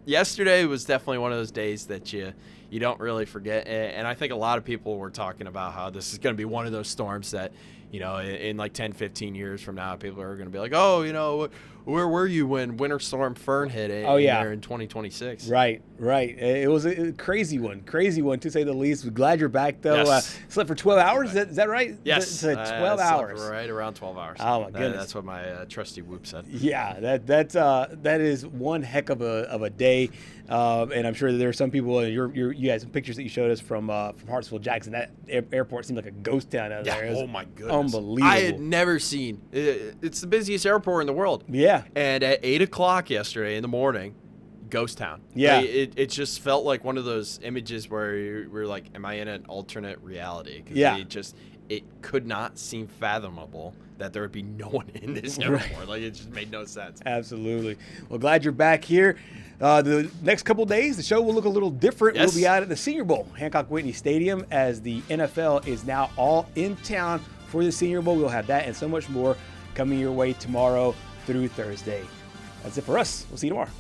yesterday was definitely one of those days that you don't really forget. And I think a lot of people were talking about how this is going to be one of those storms that, you know, in like 10, 15 years from now, people are going to be like, oh, you know, where were you when Winter Storm Fern hit there in 2026? Right. It was a crazy one, to say the least. We're glad you're back, though. Yes. Slept for 12 hours? Is that right? Yes. 12 hours. Right around 12 hours. Oh, my goodness. That's what my trusty Whoop said. Yeah, that is one heck of a day. And I'm sure that there are some people, you had some pictures that you showed us from Hartsville Jackson. That airport seemed like a ghost town out there. Oh, my goodness. Unbelievable. I had never seen it's the busiest airport in the world. Yeah. And at 8 o'clock yesterday in the morning, ghost town. Yeah. Like, it just felt like one of those images where you're like, am I in an alternate reality? It could not seem fathomable that there would be no one in this airport. Like, it just made no sense. Absolutely. Well, glad you're back here. The next couple days, the show will look a little different. Yes. We'll be out at the Senior Bowl, Hancock Whitney Stadium, as the NFL is now all in town for the Senior Bowl. We'll have that and so much more coming your way tomorrow through Thursday. That's it for us. We'll see you tomorrow.